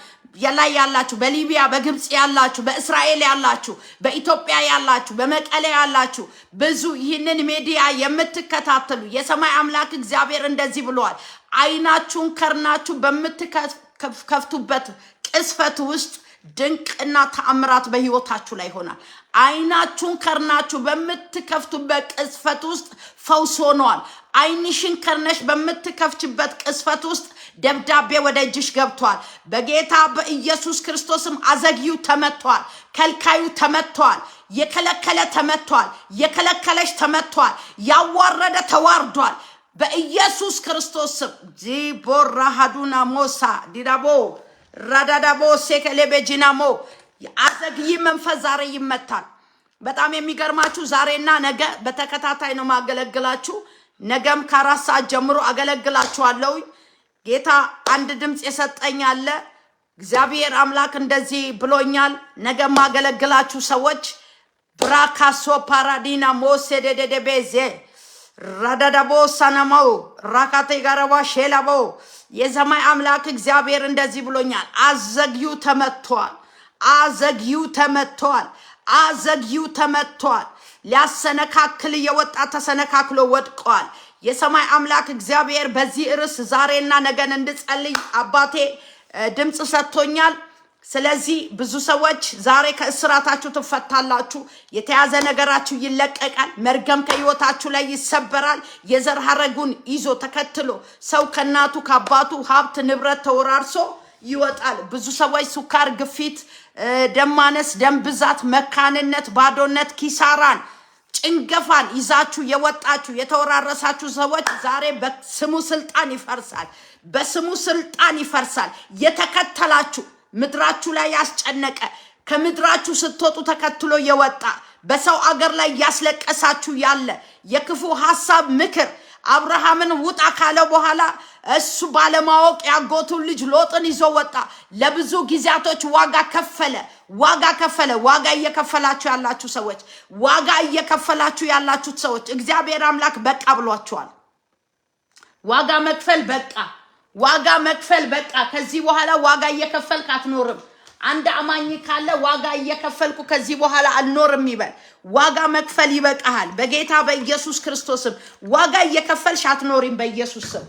ላይ ያላችሁ፣ በሊቢያ በግብጽ ያላችሁ፣ በእስራኤል ያላችሁ፣ በኢትዮጵያ ያላችሁ፣ በመቀሌ ያላችሁ ብዙ ይህንን ሚዲያ የምትከታተሉ የሰማይ አምላክ እግዚአብሔር እንደዚህ ብለዋል። አይናችሁን ከርናችሁ በምትከፍቱበት ቅስፈት ውስጥ ድንቅና ተአምራት በህይወታችሁ ላይ ይሆናል። አይናችሁን ከርናችሁ በምትከፍቱበት ቅስፈት ውስጥ ፈውስ ሆኗል። አይንሽን ከርነሽ በምትከፍችበት ቅስፈት ውስጥ ደብዳቤ ወደ እጅሽ ገብቷል። በጌታ በኢየሱስ ክርስቶስም አዘግዩ ተመቷል። ከልካዩ ተመቷል። የከለከለ ተመቷል። የከለከለሽ ተመቷል። ያዋረደ ተዋርዷል። በኢየሱስ ክርስቶስም ጂቦራሃዱና ሞሳ ዲዳቦ ራዳዳቦ ሴከሌቤጂናሞ አዘግይ መንፈስ ዛሬ ይመታል። በጣም የሚገርማችሁ ዛሬና ነገ በተከታታይ ነው ማገለግላችሁ። ነገም ከ4 ሰዓት ጀምሮ አገለግላችኋለሁ። ጌታ አንድ ድምጽ የሰጠኝ አለ። እግዚአብሔር አምላክ እንደዚህ ብሎኛል። ነገም ማገለግላችሁ ሰዎች ብራካሶ ፓራዲና ሞሴደደቤዜ ራዳዳቦ ሰናማው ራካቴ ጋራባ ሼላቦ የሰማይ አምላክ እግዚአብሔር እንደዚህ ብሎኛል። አዘግዩ ተመቷል። አዘግዩ ተመቷል። አዘግዩ ተመቷል። ሊያሰነካክል የወጣ ተሰነካክሎ ወድቋል። የሰማይ አምላክ እግዚአብሔር በዚህ ርዕስ ዛሬና ነገን እንድጸልይ አባቴ ድምጽ ሰጥቶኛል። ስለዚህ ብዙ ሰዎች ዛሬ ከእስራታችሁ ትፈታላችሁ። የተያዘ ነገራችሁ ይለቀቃል። መርገም ከህይወታችሁ ላይ ይሰበራል። የዘር ሐረጉን ይዞ ተከትሎ ሰው ከናቱ ከአባቱ ሀብት ንብረት ተወራርሶ ይወጣል። ብዙ ሰዎች ሱካር፣ ግፊት፣ ደም ማነስ፣ ደም ብዛት፣ መካንነት፣ ባዶነት፣ ኪሳራን፣ ጭንገፋን ይዛችሁ የወጣችሁ የተወራረሳችሁ ሰዎች ዛሬ በስሙ ስልጣን ይፈርሳል። በስሙ ስልጣን ይፈርሳል። የተከተላችሁ ምድራችሁ ላይ ያስጨነቀ ከምድራችሁ ስትወጡ ተከትሎ የወጣ በሰው አገር ላይ ያስለቀሳችሁ ያለ የክፉ ሐሳብ ምክር አብርሃምን ውጣ ካለ በኋላ እሱ ባለማወቅ ያጎቱን ልጅ ሎጥን ይዞ ወጣ። ለብዙ ጊዜያቶች ዋጋ ከፈለ። ዋጋ እየከፈላችሁ ያላችሁ ሰዎች፣ ዋጋ እየከፈላችሁ ያላችሁት ሰዎች እግዚአብሔር አምላክ በቃ ብሏችኋል። ዋጋ መክፈል በቃ። ዋጋ መክፈል በቃ። ከዚህ በኋላ ዋጋ እየከፈልክ አትኖርም። አንድ አማኝ ካለ ዋጋ እየከፈልኩ ከዚህ በኋላ አልኖርም ይበል። ዋጋ መክፈል ይበቃሃል። በጌታ በኢየሱስ ክርስቶስም ዋጋ እየከፈልሽ አትኖሪም በኢየሱስ ስም።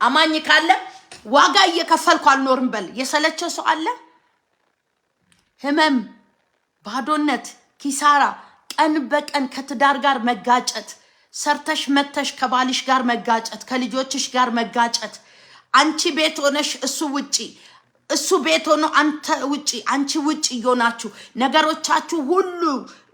አማኝ ካለ ዋጋ እየከፈልኩ አልኖርም በል። የሰለቸው ሰው አለ? ህመም፣ ባዶነት፣ ኪሳራ፣ ቀን በቀን ከትዳር ጋር መጋጨት፣ ሰርተሽ መተሽ ከባልሽ ጋር መጋጨት፣ ከልጆችሽ ጋር መጋጨት፣ አንቺ ቤት ሆነሽ እሱ ውጪ፣ እሱ ቤት ሆኖ አንተ ውጪ፣ አንቺ ውጪ እየሆናችሁ ነገሮቻችሁ ሁሉ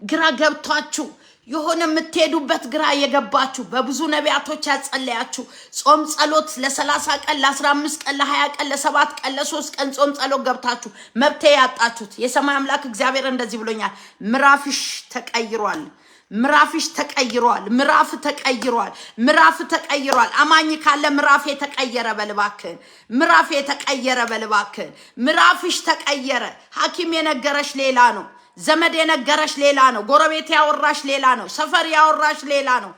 ግራ ገብቷችሁ የሆነ የምትሄዱበት ግራ የገባችሁ በብዙ ነቢያቶች ያጸለያችሁ ጾም ጸሎት ለ30 ቀን ለ15 ቀን ለ20 ቀን ለ7 ቀን ለ3 ቀን ጾም ጸሎት ገብታችሁ መብቴ ያጣችሁት የሰማይ አምላክ እግዚአብሔር እንደዚህ ብሎኛል። ምራፍሽ ተቀይሯል። ምራፍሽ ተቀይሯል። ምራፍ ተቀይሯል። ምራፍ ተቀይሯል። አማኝ ካለ ምራፍ የተቀየረ በልባክን። ምራፍ የተቀየረ በልባክን። ምራፍሽ ተቀየረ። ሐኪም የነገረሽ ሌላ ነው። ዘመድ የነገረሽ ሌላ ነው። ጎረቤት ያወራሽ ሌላ ነው። ሰፈር ያወራሽ ሌላ ነው።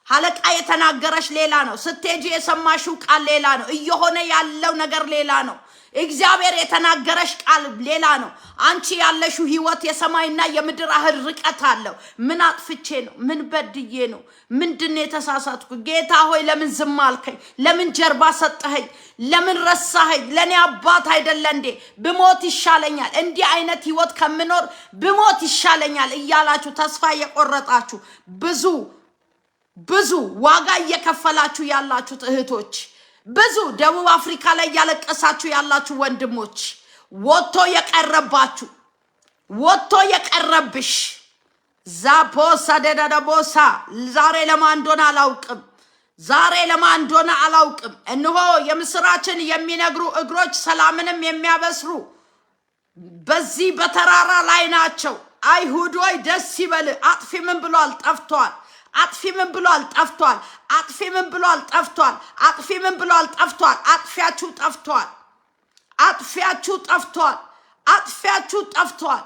አለቃ የተናገረሽ ሌላ ነው። ስትሄጂ የሰማሽው ቃል ሌላ ነው። እየሆነ ያለው ነገር ሌላ ነው። እግዚአብሔር የተናገረሽ ቃል ሌላ ነው። አንቺ ያለሽው ህይወት የሰማይና የምድር ያህል ርቀት አለው። ምን አጥፍቼ ነው? ምን በድዬ ነው? ምንድነው የተሳሳትኩ? ጌታ ሆይ ለምን ዝም አልከኝ? ለምን ጀርባ ሰጠኸኝ? ለምን ረሳኸኝ? ለኔ አባት አይደለ እንዴ? ብሞት ይሻለኛል፣ እንዲህ አይነት ህይወት ከምኖር ብሞት ይሻለኛል እያላችሁ ተስፋ የቆረጣችሁ ብዙ ዋጋ እየከፈላችሁ ያላችሁት እህቶች፣ ብዙ ደቡብ አፍሪካ ላይ ያለቀሳችሁ ያላችሁ ወንድሞች፣ ወጥቶ የቀረባችሁ ወጥቶ የቀረብሽ ዛፖሳ ደዳዳቦሳ ዛሬ ለማን እንደሆነ አላውቅም። ዛሬ ለማን እንደሆነ አላውቅም። እነሆ የምስራችን የሚነግሩ እግሮች ሰላምንም የሚያበስሩ በዚህ በተራራ ላይ ናቸው። አይሁድ ሆይ ደስ ይበል። አጥፊ ምን ብሏል? ጠፍቷል። አጥፊ ምን ብሏል? ጠፍቷል። አጥፊ ምን ብሏል? ጠፍቷል። አጥፊ ምን ብሏል? ጠፍቷል። አጥፊያችሁ ጠፍቷል። አጥፊያችሁ ጠፍቷል። አጥፊያችሁ ጠፍቷል።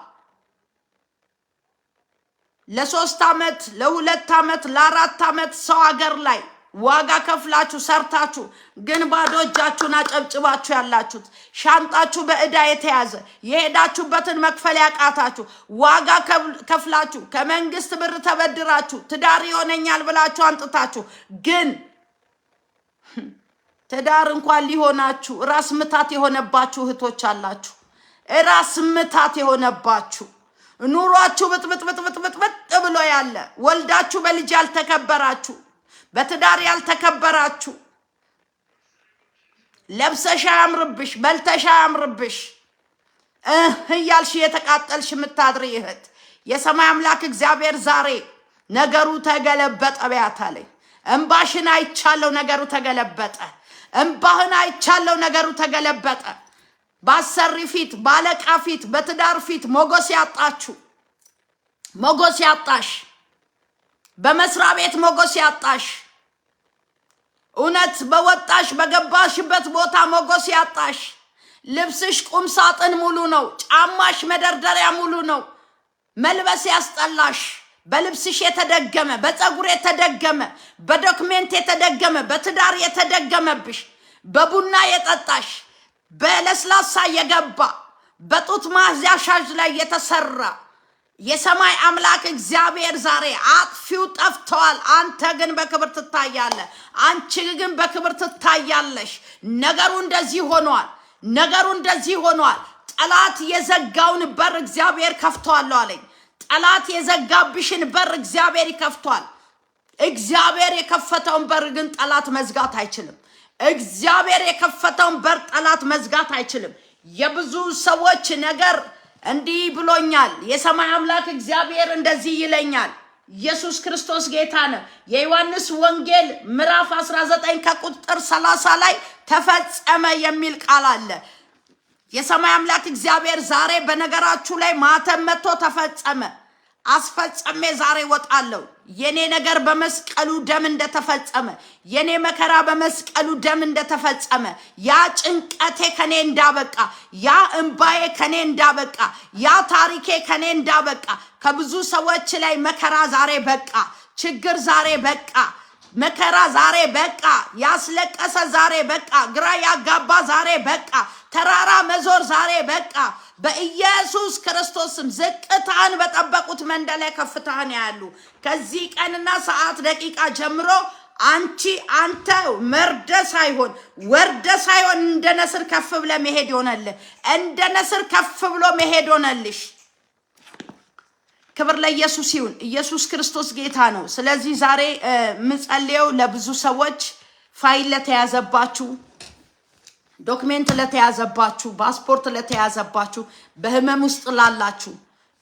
ለ3 ዓመት ለ2 ዓመት ለ4 ዓመት ሰው ሀገር ላይ ዋጋ ከፍላችሁ ሰርታችሁ ግን ባዶ እጃችሁን አጨብጭባችሁ ያላችሁት ሻንጣችሁ በእዳ የተያዘ የሄዳችሁበትን መክፈል ያቃታችሁ ዋጋ ከፍላችሁ ከመንግስት ብር ተበድራችሁ ትዳር ይሆነኛል ብላችሁ አንጥታችሁ ግን ትዳር እንኳን ሊሆናችሁ ራስ ምታት የሆነባችሁ እህቶች አላችሁ። ራስ ምታት የሆነባችሁ ኑሯችሁ ብጥብጥ ብሎ ያለ ወልዳችሁ በልጅ ያልተከበራችሁ በትዳር ያልተከበራችሁ ለብሰሽ አያምርብሽ በልተሽ አያምርብሽ እያልሽ የተቃጠልሽ የምታድሪ እህት የሰማይ አምላክ እግዚአብሔር ዛሬ ነገሩ ተገለበጠ ቢያታለኝ። እንባሽን አይቻለው ነገሩ ተገለበጠ። እንባህን አይቻለው ነገሩ ተገለበጠ። ባሰሪ ፊት ባለቃ ፊት በትዳር ፊት ሞገስ ያጣችሁ ሞገስ ያጣሽ በመስሪያ ቤት ሞገስ ያጣሽ እውነት በወጣሽ በገባሽበት ቦታ ሞገስ ያጣሽ ልብስሽ ቁም ሳጥን ሙሉ ነው። ጫማሽ መደርደሪያ ሙሉ ነው። መልበስ ያስጠላሽ በልብስሽ የተደገመ በፀጉር የተደገመ በዶክሜንት የተደገመ በትዳር የተደገመብሽ በቡና የጠጣሽ በለስላሳ የገባ በጡት ማስያዣሽ ላይ የተሰራ የሰማይ አምላክ እግዚአብሔር ዛሬ አጥፊው ጠፍቷል። አንተ ግን በክብር ትታያለህ። አንቺ ግን በክብር ትታያለሽ። ነገሩ እንደዚህ ሆኗል። ነገሩ እንደዚህ ሆኗል። ጠላት የዘጋውን በር እግዚአብሔር ከፍቷል አለኝ። ጠላት የዘጋብሽን በር እግዚአብሔር ይከፍቷል። እግዚአብሔር የከፈተውን በር ግን ጠላት መዝጋት አይችልም። እግዚአብሔር የከፈተውን በር ጠላት መዝጋት አይችልም። የብዙ ሰዎች ነገር እንዲህ ብሎኛል። የሰማይ አምላክ እግዚአብሔር እንደዚህ ይለኛል። ኢየሱስ ክርስቶስ ጌታ ነው። የዮሐንስ ወንጌል ምዕራፍ 19 ከቁጥር 30 ላይ ተፈጸመ የሚል ቃል አለ። የሰማይ አምላክ እግዚአብሔር ዛሬ በነገራችሁ ላይ ማተም መጥቶ ተፈጸመ አስፈጸመ ዛሬ ወጣለሁ። የኔ ነገር በመስቀሉ ደም እንደተፈጸመ የኔ መከራ በመስቀሉ ደም እንደተፈጸመ ያ ጭንቀቴ ከኔ እንዳበቃ ያ እንባዬ ከኔ እንዳበቃ ያ ታሪኬ ከኔ እንዳበቃ ከብዙ ሰዎች ላይ መከራ ዛሬ በቃ፣ ችግር ዛሬ በቃ፣ መከራ ዛሬ በቃ፣ ያስለቀሰ ዛሬ በቃ፣ ግራ ያጋባ ዛሬ በቃ፣ ተራራ መዞር ዛሬ በቃ። በኢየሱስ ክርስቶስም ዝቅታን በጠበቁት መንደር ላይ ከፍታን ያሉ ከዚህ ቀንና ሰዓት ደቂቃ ጀምሮ አንተ ወርደ ሳይሆን እንደ ነስር ከፍ ብለ መሄድ ይሆነልህ። እንደ ነስር ከፍ ብሎ መሄድ ሆነልሽ። ክብር ለኢየሱስ ይሁን። ኢየሱስ ክርስቶስ ጌታ ነው። ስለዚህ ዛሬ ምጸልየው ለብዙ ሰዎች ፋይል ለተያዘባችሁ፣ ዶክሜንት ለተያዘባችሁ፣ ፓስፖርት ለተያዘባችሁ፣ በህመም ውስጥ ላላችሁ፣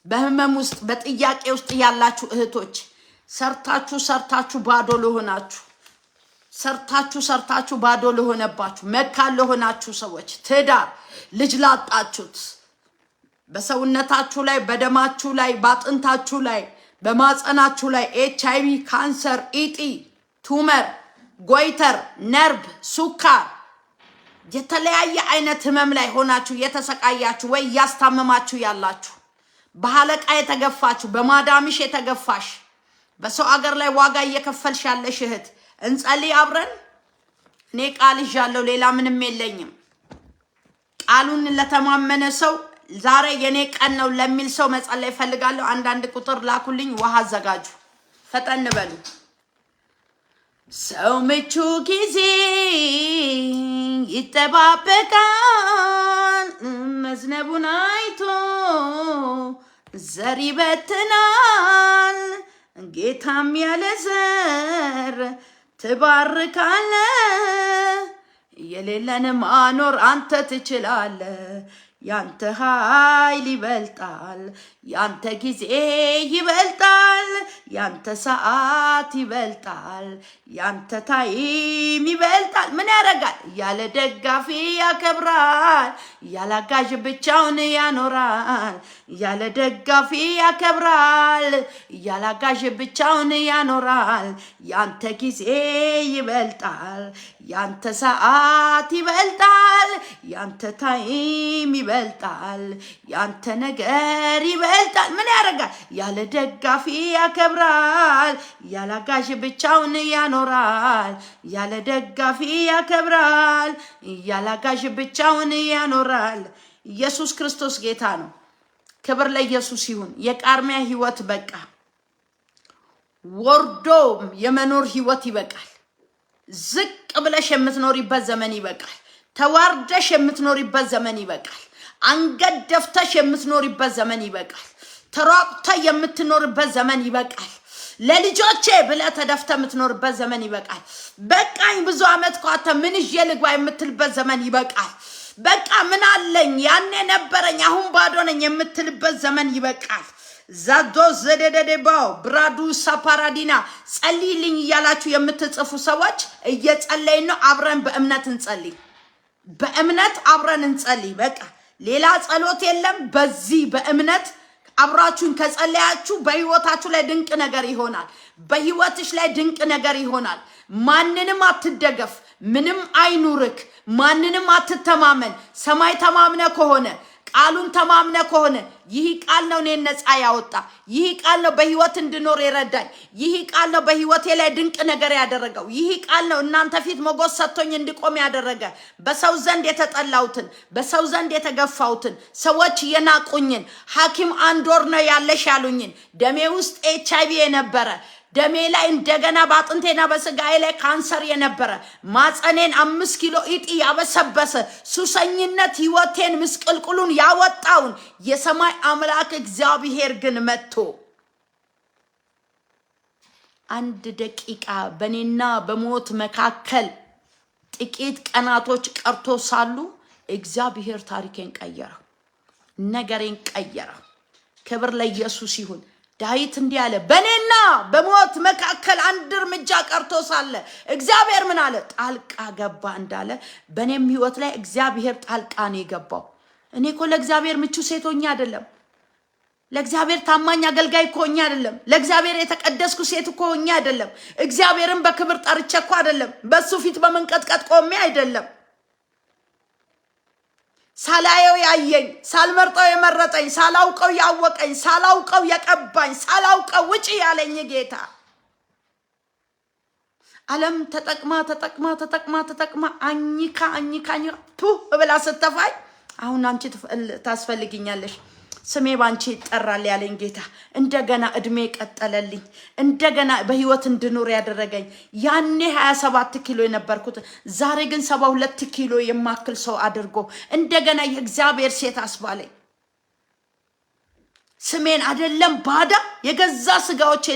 በህመም ውስጥ በጥያቄ ውስጥ ያላችሁ እህቶች፣ ሰርታችሁ ባዶ ለሆናችሁ፣ ሰርታችሁ ባዶ ለሆነባችሁ፣ መካን ለሆናችሁ ሰዎች፣ ትዳር ልጅ ላጣችሁት፣ በሰውነታችሁ ላይ፣ በደማችሁ ላይ፣ ባጥንታችሁ ላይ፣ በማጸናችሁ ላይ HIV፣ ካንሰር፣ ኢጢ፣ ቱመር፣ ጎይተር፣ ነርቭ፣ ሱካር የተለያየ አይነት ህመም ላይ ሆናችሁ የተሰቃያችሁ ወይ ያስታመማችሁ ያላችሁ፣ በሐለቃ የተገፋችሁ፣ በማዳምሽ የተገፋሽ፣ በሰው አገር ላይ ዋጋ እየከፈልሽ ያለሽ እህት እንጸልይ አብረን። እኔ ቃል ይዣለሁ፣ ሌላ ምንም የለኝም። ቃሉን ለተማመነ ሰው ዛሬ የኔ ቀን ነው ለሚል ሰው መጸለይ ፈልጋለሁ። አንዳንድ ቁጥር ላኩልኝ፣ ውሃ አዘጋጁ፣ ፈጠን በሉ። ሰው ምቹ ጊዜ ይጠባበቃል፣ መዝነቡን አይቶ ዘር ይበትናል። ጌታም ያለ ዘር ትባርካለ፣ የሌለን ማኖር አንተ ትችላለ። ያንተ ኃይል ይበልጣል፣ ያንተ ጊዜ ይበልጣል፣ ያንተ ሰዓት ይበልጣል፣ ያንተ ታይም ይበልጣል። ምን ያደርጋል? ያለ ደጋፊ ያከብራል፣ ያለ አጋዥ ብቻውን ያኖራል። ያለ ደጋፊ ያከብራል፣ ያለ አጋዥ ብቻውን ያኖራል። ያንተ ጊዜ ይበልጣል፣ ያንተ ሰዓት ይበልጣል፣ ያንተ ታይም ይበልጣል፣ ያንተ ነገር ይበልጣል። ምን ያደርጋል? ያለ ደጋፊ ያከብራል፣ ያለ አጋዥ ብቻውን ያኖራል። ያለ ደጋፊ ያከብራል፣ ያለ አጋዥ ብቻውን ያኖራል። ኢየሱስ ክርስቶስ ጌታ ነው። ክብር ለኢየሱስ ይሁን። የቃርሚያ ህይወት በቃ፣ ወርዶ የመኖር ህይወት ይበቃል። ዝቅ ብለሽ የምትኖሪበት ዘመን ይበቃል። ተዋርደሽ የምትኖሪበት ዘመን ይበቃል። አንገት ደፍተሽ የምትኖሪበት ዘመን ይበቃል። ተራቅተ የምትኖርበት ዘመን ይበቃል። ለልጆቼ ብለ ተደፍተ የምትኖርበት ዘመን ይበቃል። በቃኝ ብዙ አመት ኳተ ምን ይዤ ልግባ የምትልበት ዘመን ይበቃል። በቃ ምን አለኝ ያኔ ነበረኝ አሁን ባዶ ነኝ የምትልበት ዘመን ይበቃል። ዛዶ ዘደደደባው ብራዱ ሳፓራዲና ጸልይልኝ እያላችሁ የምትጽፉ ሰዎች እየጸለይን ነው። አብረን በእምነት እንጸልይ፣ በእምነት አብረን እንጸልይ። በቃ ሌላ ጸሎት የለም። በዚህ በእምነት አብራችሁን ከጸለያችሁ በህይወታችሁ ላይ ድንቅ ነገር ይሆናል። በህይወትሽ ላይ ድንቅ ነገር ይሆናል። ማንንም አትደገፍ፣ ምንም አይኑርክ፣ ማንንም አትተማመን። ሰማይ ተማምነ ከሆነ ቃሉን ተማምነ ከሆነ ይህ ቃል ነው እኔን ነፃ ያወጣ፣ ይህ ቃል ነው በህይወት እንድኖር የረዳኝ፣ ይህ ቃል ነው በህይወቴ ላይ ድንቅ ነገር ያደረገው፣ ይህ ቃል ነው እናንተ ፊት ሞገስ ሰጥቶኝ እንድቆም ያደረገ። በሰው ዘንድ የተጠላሁትን፣ በሰው ዘንድ የተገፋሁትን፣ ሰዎች የናቁኝን፣ ሐኪም አንድ ወር ነው ያለሽ ያሉኝን፣ ደሜ ውስጥ HIV የነበረ፣ ደሜ ላይ እንደገና በአጥንቴና በስጋዬ ላይ ካንሰር የነበረ፣ ማጸኔን 5 ኪሎ ኢጢ ያበሰበሰ፣ ሱሰኝነት ህይወቴን ምስቅልቅሉን ያወጣውን የሰማይ አምላክ እግዚአብሔር ግን መጥቶ 1 ደቂቃ በኔና በሞት መካከል ጥቂት ቀናቶች ቀርቶ ሳሉ እግዚአብሔር ታሪኬን ቀየረ፣ ነገሬን ቀየረ። ክብር ለኢየሱስ ይሁን። ዳዊት እንዲህ አለ፣ በኔና በሞት መካከል 1 እርምጃ ቀርቶ ሳለ እግዚአብሔር ምን አለ? ጣልቃ ገባ እንዳለ በኔም ህይወት ላይ እግዚአብሔር ጣልቃ ነው የገባው። እኔ እኮ ለእግዚአብሔር ምቹ ሴቶኛ አይደለም፣ ለእግዚአብሔር ታማኝ አገልጋይ እኮ ሆኜ አይደለም፣ ለእግዚአብሔር የተቀደስኩ ሴት እኮ ሆኜ አይደለም፣ እግዚአብሔርን በክብር ጠርቼ እኮ አይደለም፣ በሱ ፊት በመንቀጥቀጥ ቆሜ አይደለም። ሳላየው ያየኝ፣ ሳልመርጠው የመረጠኝ፣ ሳላውቀው ያወቀኝ፣ ሳላውቀው የቀባኝ፣ ሳላውቀው ውጪ ያለኝ ጌታ ዓለም ተጠቅማ አኝካ ቱ ብላ ስተፋይ አሁን አንቺ ታስፈልጊኛለሽ ስሜ ባንቺ ይጠራል ያለኝ ጌታ እንደገና እድሜ ቀጠለልኝ እንደገና በህይወት እንድኖር ያደረገኝ ያኔ 27 ኪሎ የነበርኩት ዛሬ ግን 72 ኪሎ የማክል ሰው አድርጎ እንደገና የእግዚአብሔር ሴት አስባለኝ ስሜን አይደለም ባዳ የገዛ ስጋዎቼ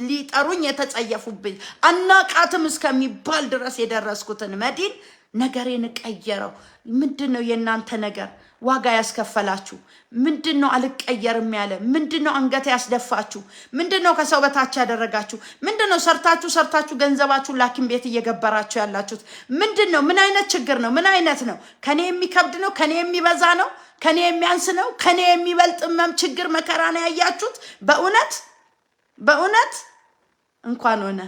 ሊጠሩኝ የተጸየፉብኝ አናቃትም እስከሚባል ድረስ የደረስኩትን መዲን ነገሬን ቀየረው ምንድነው የናንተ ነገር ዋጋ ያስከፈላችሁ ምንድነው አልቀየርም ያለ ምንድነው አንገት ያስደፋችሁ ምንድነው ከሰው በታች ያደረጋችሁ ምንድነው ሰርታችሁ ገንዘባችሁ ላኪም ቤት እየገበራችሁ ያላችሁት ምንድነው ምን አይነት ችግር ነው ምን አይነት ነው ከኔ የሚከብድ ነው ከኔ የሚበዛ ነው ከኔ የሚያንስ ነው ከኔ የሚበልጥ ችግር መከራ ነው ያያችሁት በእውነት እንኳን ሆነ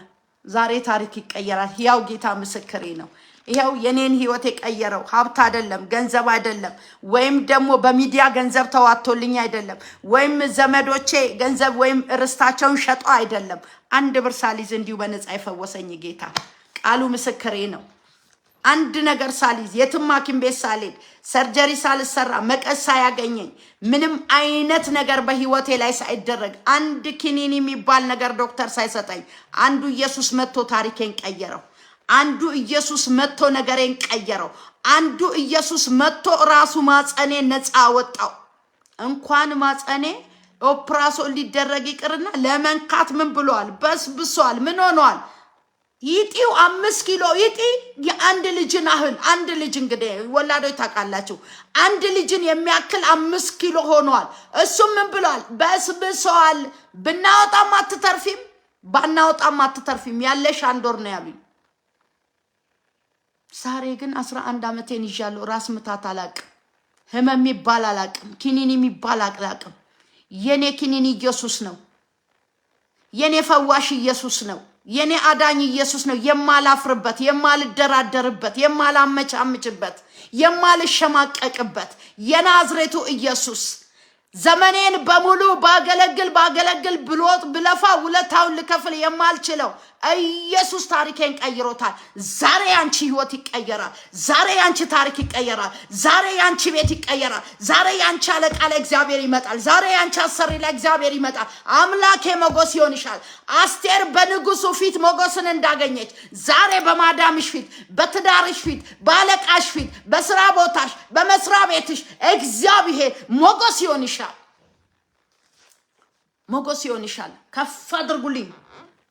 ዛሬ ታሪክ ይቀየራል ያው ጌታ ምስክሬ ነው ይሄው የኔን ህይወት የቀየረው ሀብት አይደለም ገንዘብ አይደለም ወይም ደግሞ በሚዲያ ገንዘብ ተዋቶልኝ አይደለም ወይም ዘመዶቼ ገንዘብ ወይም ርስታቸውን ሸጦ አይደለም አንድ ብር ሳሊዝ እንዲሁ በነፃ ይፈወሰኝ ጌታ ቃሉ ምስክሬ ነው አንድ ነገር ሳሊዝ የትም ሐኪም ቤት ሳልሄድ ሰርጀሪ ሳልሰራ መቀስ ሳያገኘኝ ምንም አይነት ነገር በህይወቴ ላይ ሳይደረግ አንድ ኪኒኒ የሚባል ነገር ዶክተር ሳይሰጠኝ አንዱ ኢየሱስ መጥቶ ታሪኬን ቀየረው አንዱ ኢየሱስ መጥቶ ነገሬን ቀየረው አንዱ ኢየሱስ መጥቶ ራሱ ማጸኔ ነፃ አወጣው እንኳን ማጸኔ ኦፕራሲዮን ሊደረግ ይቅርና ለመንካት ምን ብሏል በስብሷል ምን ሆኗል ይጢው 5 ኪሎ ይጢ የአንድ ልጅን አህል አንድ ልጅ እንግዲህ ወላዶች ታውቃላችሁ አንድ ልጅን የሚያክል 5 ኪሎ ሆኗል እሱም ምን ብሏል በስብሷል ብናወጣም አትተርፊም ባናወጣም አትተርፊም ያለሽ አንድ ወር ነው ያሉኝ ዛሬ ግን 11 አመቴን ይዣለሁ ራስ ምታት አላቅም ህመም ይባል አላቅም ኪኒኒ ይባል አላቅም የኔ ኪኒኒ ኢየሱስ ነው የኔ ፈዋሽ ኢየሱስ ነው የኔ አዳኝ ኢየሱስ ነው የማላፍርበት የማልደራደርበት የማላመቻምጭበት የማልሸማቀቅበት የናዝሬቱ ኢየሱስ ዘመኔን በሙሉ ባገለግል ብሎት ብለፋ ውለታውን ልከፍል የማልችለው ኢየሱስ ታሪኬን ቀይሮታል ዛሬ አንቺ ህይወት ይቀየራል ዛሬ አንቺ ታሪክ ይቀየራል ዛሬ አንቺ ቤት ይቀየራል ዛሬ አንቺ አለቃ ለእግዚአብሔር ይመጣል ዛሬ አንቺ አሰሪ ለእግዚአብሔር ይመጣል አምላኬ ሞገስ ይሆንሻል አስቴር በንጉሱ ፊት ሞገስን እንዳገኘች ዛሬ በማዳምሽ ፊት በትዳርሽ ፊት ባለቃሽ ፊት በስራ ቦታሽ በመስራ ቤትሽ እግዚአብሔር ሞገስ ይሆንሻል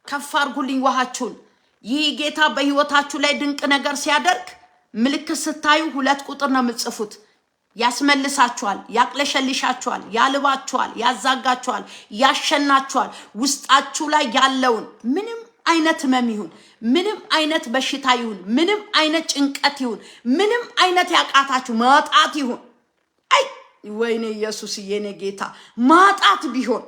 ከፍ አድርጉልኝ ውሃችሁን ይህ ጌታ በህይወታችሁ ላይ ድንቅ ነገር ሲያደርግ ምልክት ስታዩ 2 ቁጥር ነው የምትጽፉት ያስመልሳችኋል ያቅለሸልሻችኋል ያልባችኋል ያዛጋችኋል ያሸናችኋል ውስጣችሁ ላይ ያለውን ምንም አይነት ህመም ይሁን ምንም አይነት በሽታ ይሁን ምንም አይነት ጭንቀት ይሁን ምንም አይነት ያቃታችሁ ማጣት ይሁን አይ ወይኔ ኢየሱስ የኔ ጌታ ማጣት ቢሆን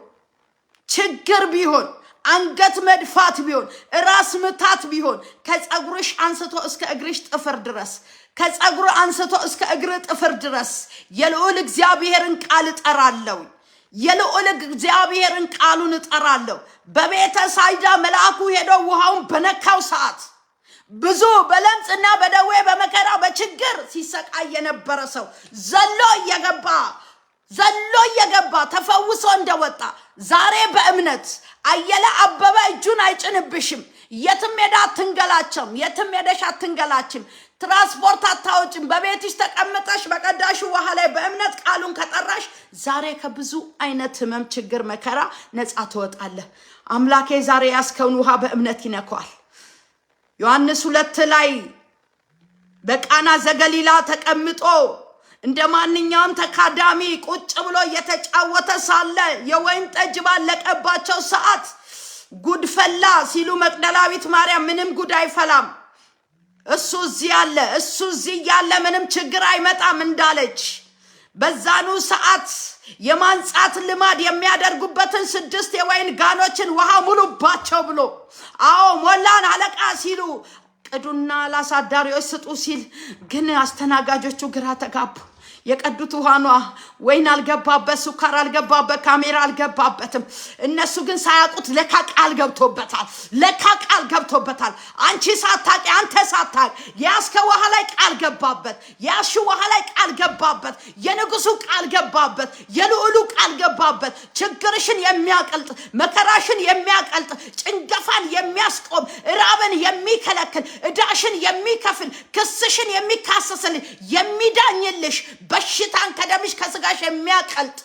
ችግር ቢሆን አንገት መድፋት ቢሆን ራስ ምታት ቢሆን ከጸጉርሽ አንስቶ እስከ እግርሽ ጥፍር ድረስ ከጸጉር አንስቶ እስከ እግር ጥፍር ድረስ የልዑል እግዚአብሔርን ቃል እጠራለሁ የልዑል እግዚአብሔርን ቃሉን እጠራለሁ በቤተ ሳይዳ መልአኩ ሄዶ ውሃውን በነካው ሰዓት ብዙ በለምጽና በደዌ በመከራ በችግር ሲሰቃይ የነበረ ሰው ዘሎ እየገባ ተፈውሶ እንደወጣ ዛሬ በእምነት አየለ አበበ እጁን አይጭንብሽም የትም ሄዳ አትንገላችም የትም ሄደሽ አትንገላችም ትራንስፖርት አታውጭም በቤትሽ ተቀምጠሽ በቀዳሹ ውሃ ላይ በእምነት ቃሉን ከጠራሽ ዛሬ ከብዙ አይነት ህመም ችግር መከራ ነፃ ትወጣለህ አምላኬ ዛሬ ያስከውን ውሃ በእምነት ይነካዋል ዮሐንስ 2 ላይ በቃና ዘገሊላ ተቀምጦ እንደማንኛውም ተካዳሚ ቁጭ ብሎ እየተጫወተ ሳለ የወይን ጠጅ ባለቀባቸው ሰዓት ጉድ ፈላ ሲሉ መቅደላዊት ማርያም ምንም ጉድ አይፈላም እሱ እዚህ ያለ ምንም ችግር አይመጣም እንዳለች በዛኑ ሰዓት የማንጻት ልማድ የሚያደርጉበትን 6 የወይን ጋኖችን ውሃ ሙሉባቸው ብሎ አዎ ሞላን አለቃ ሲሉ ቅዱና ላሳዳሪዎች ስጡ ሲል ግን አስተናጋጆቹ ግራ ተጋቡ የቀዱት ውሃኗ ወይን አልገባበት፣ ሱካር አልገባበት፣ ካሜራ አልገባበትም። እነሱ ግን ሳያውቁት ለካ ቃል ገብቶበታል። ለካ ቃል ገብቶበታል። አንቺ ሳታቂ፣ አንተ ሳታቂ ያስከ ውሃ ላይ ቃል ገባበት። ያሹ ውሃ ላይ ቃል ገባበት። የንጉሱ ቃል ገባበት። የልዑሉ ቃል ገባበት። ችግርሽን የሚያቀልጥ፣ መከራሽን የሚያቀልጥ፣ ጭንገፋን የሚያስቆም፣ ራብን የሚከለክል፣ እዳሽን የሚከፍል፣ ክስሽን የሚካሰስል፣ የሚዳኝልሽ፣ በሽታን ከደምሽ ከስጋሽ የሚያቀልጥ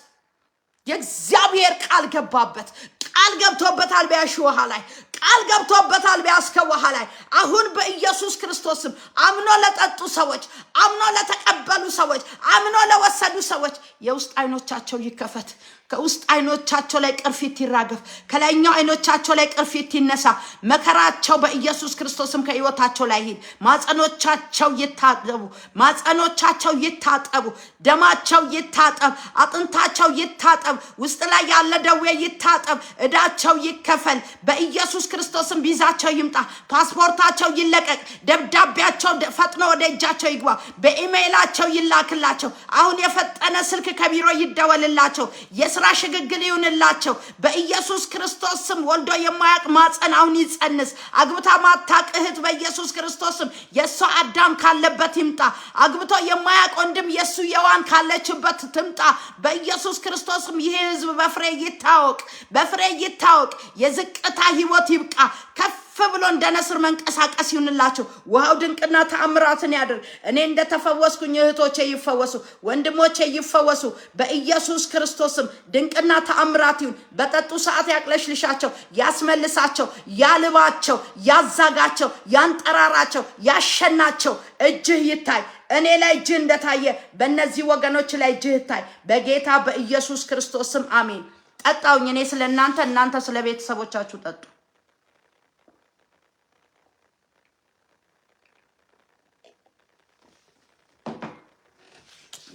የእግዚአብሔር ቃል ገባበት። ቃል ገብቶበታል በያሽ ውሃ ላይ፣ ቃል ገብቶበታል በያስከ ውሃ ላይ። አሁን በኢየሱስ ክርስቶስም አምኖ ለጠጡ ሰዎች፣ አምኖ ለተቀበሉ ሰዎች፣ አምኖ ለወሰዱ ሰዎች የውስጥ አይኖቻቸው ይከፈት። ከውስጥ አይኖቻቸው ላይ ቅርፊት ይራገፍ። ከላይኛው አይኖቻቸው ላይ ቅርፊት ይነሳ። መከራቸው በኢየሱስ ክርስቶስም ከህይወታቸው ላይ ይሂድ። ማጸኖቻቸው ይታጠቡ። ማጸኖቻቸው ይታጠቡ። ደማቸው ይታጠብ። አጥንታቸው ይታጠብ። ውስጥ ላይ ያለ ደዌ ይታጠብ። እዳቸው ይከፈል። በኢየሱስ ክርስቶስም ቪዛቸው ይምጣ። ፓስፖርታቸው ይለቀቅ። ደብዳቤያቸው ፈጥኖ ወደ እጃቸው ይግባ። በኢሜይላቸው ይላክላቸው። አሁን የፈጠነ ስልክ ከቢሮ ይደወልላቸው። የስራ ሽግግል ይሁንላቸው በኢየሱስ ክርስቶስ ስም። ወልዶ የማያቅ ማጸን አሁን ይጸንስ። አግብታ ማታቅ እህት በኢየሱስ ክርስቶስ ስም የሷ አዳም ካለበት ይምጣ። አግብቶ የማያቅ ወንድም የሱ የዋን ካለችበት ትምጣ በኢየሱስ ክርስቶስ ስም። ይህ ህዝብ በፍሬ ይታወቅ፣ በፍሬ ይታወቅ። የዝቅታ ህይወት ይብቃ። ከፍ ብሎ እንደ ነስር መንቀሳቀስ ይሁንላችሁ። ውሃው ድንቅና ተአምራትን ያድርግ። እኔ እንደተፈወስኩኝ እህቶቼ ይፈወሱ፣ ወንድሞቼ ይፈወሱ በኢየሱስ ክርስቶስም። ድንቅና ተአምራት ይሁን። በጠጡ ሰዓት ያቅለሽልሻቸው፣ ያስመልሳቸው፣ ያልባቸው፣ ያዛጋቸው፣ ያንጠራራቸው፣ ያሸናቸው። እጅህ ይታይ። እኔ ላይ እጅህ እንደታየ በእነዚህ ወገኖች ላይ እጅህ ይታይ በጌታ በኢየሱስ ክርስቶስም አሜን። ጠጣውኝ እኔ ስለ እናንተ፣ እናንተ ስለ ቤተሰቦቻችሁ ጠጡ።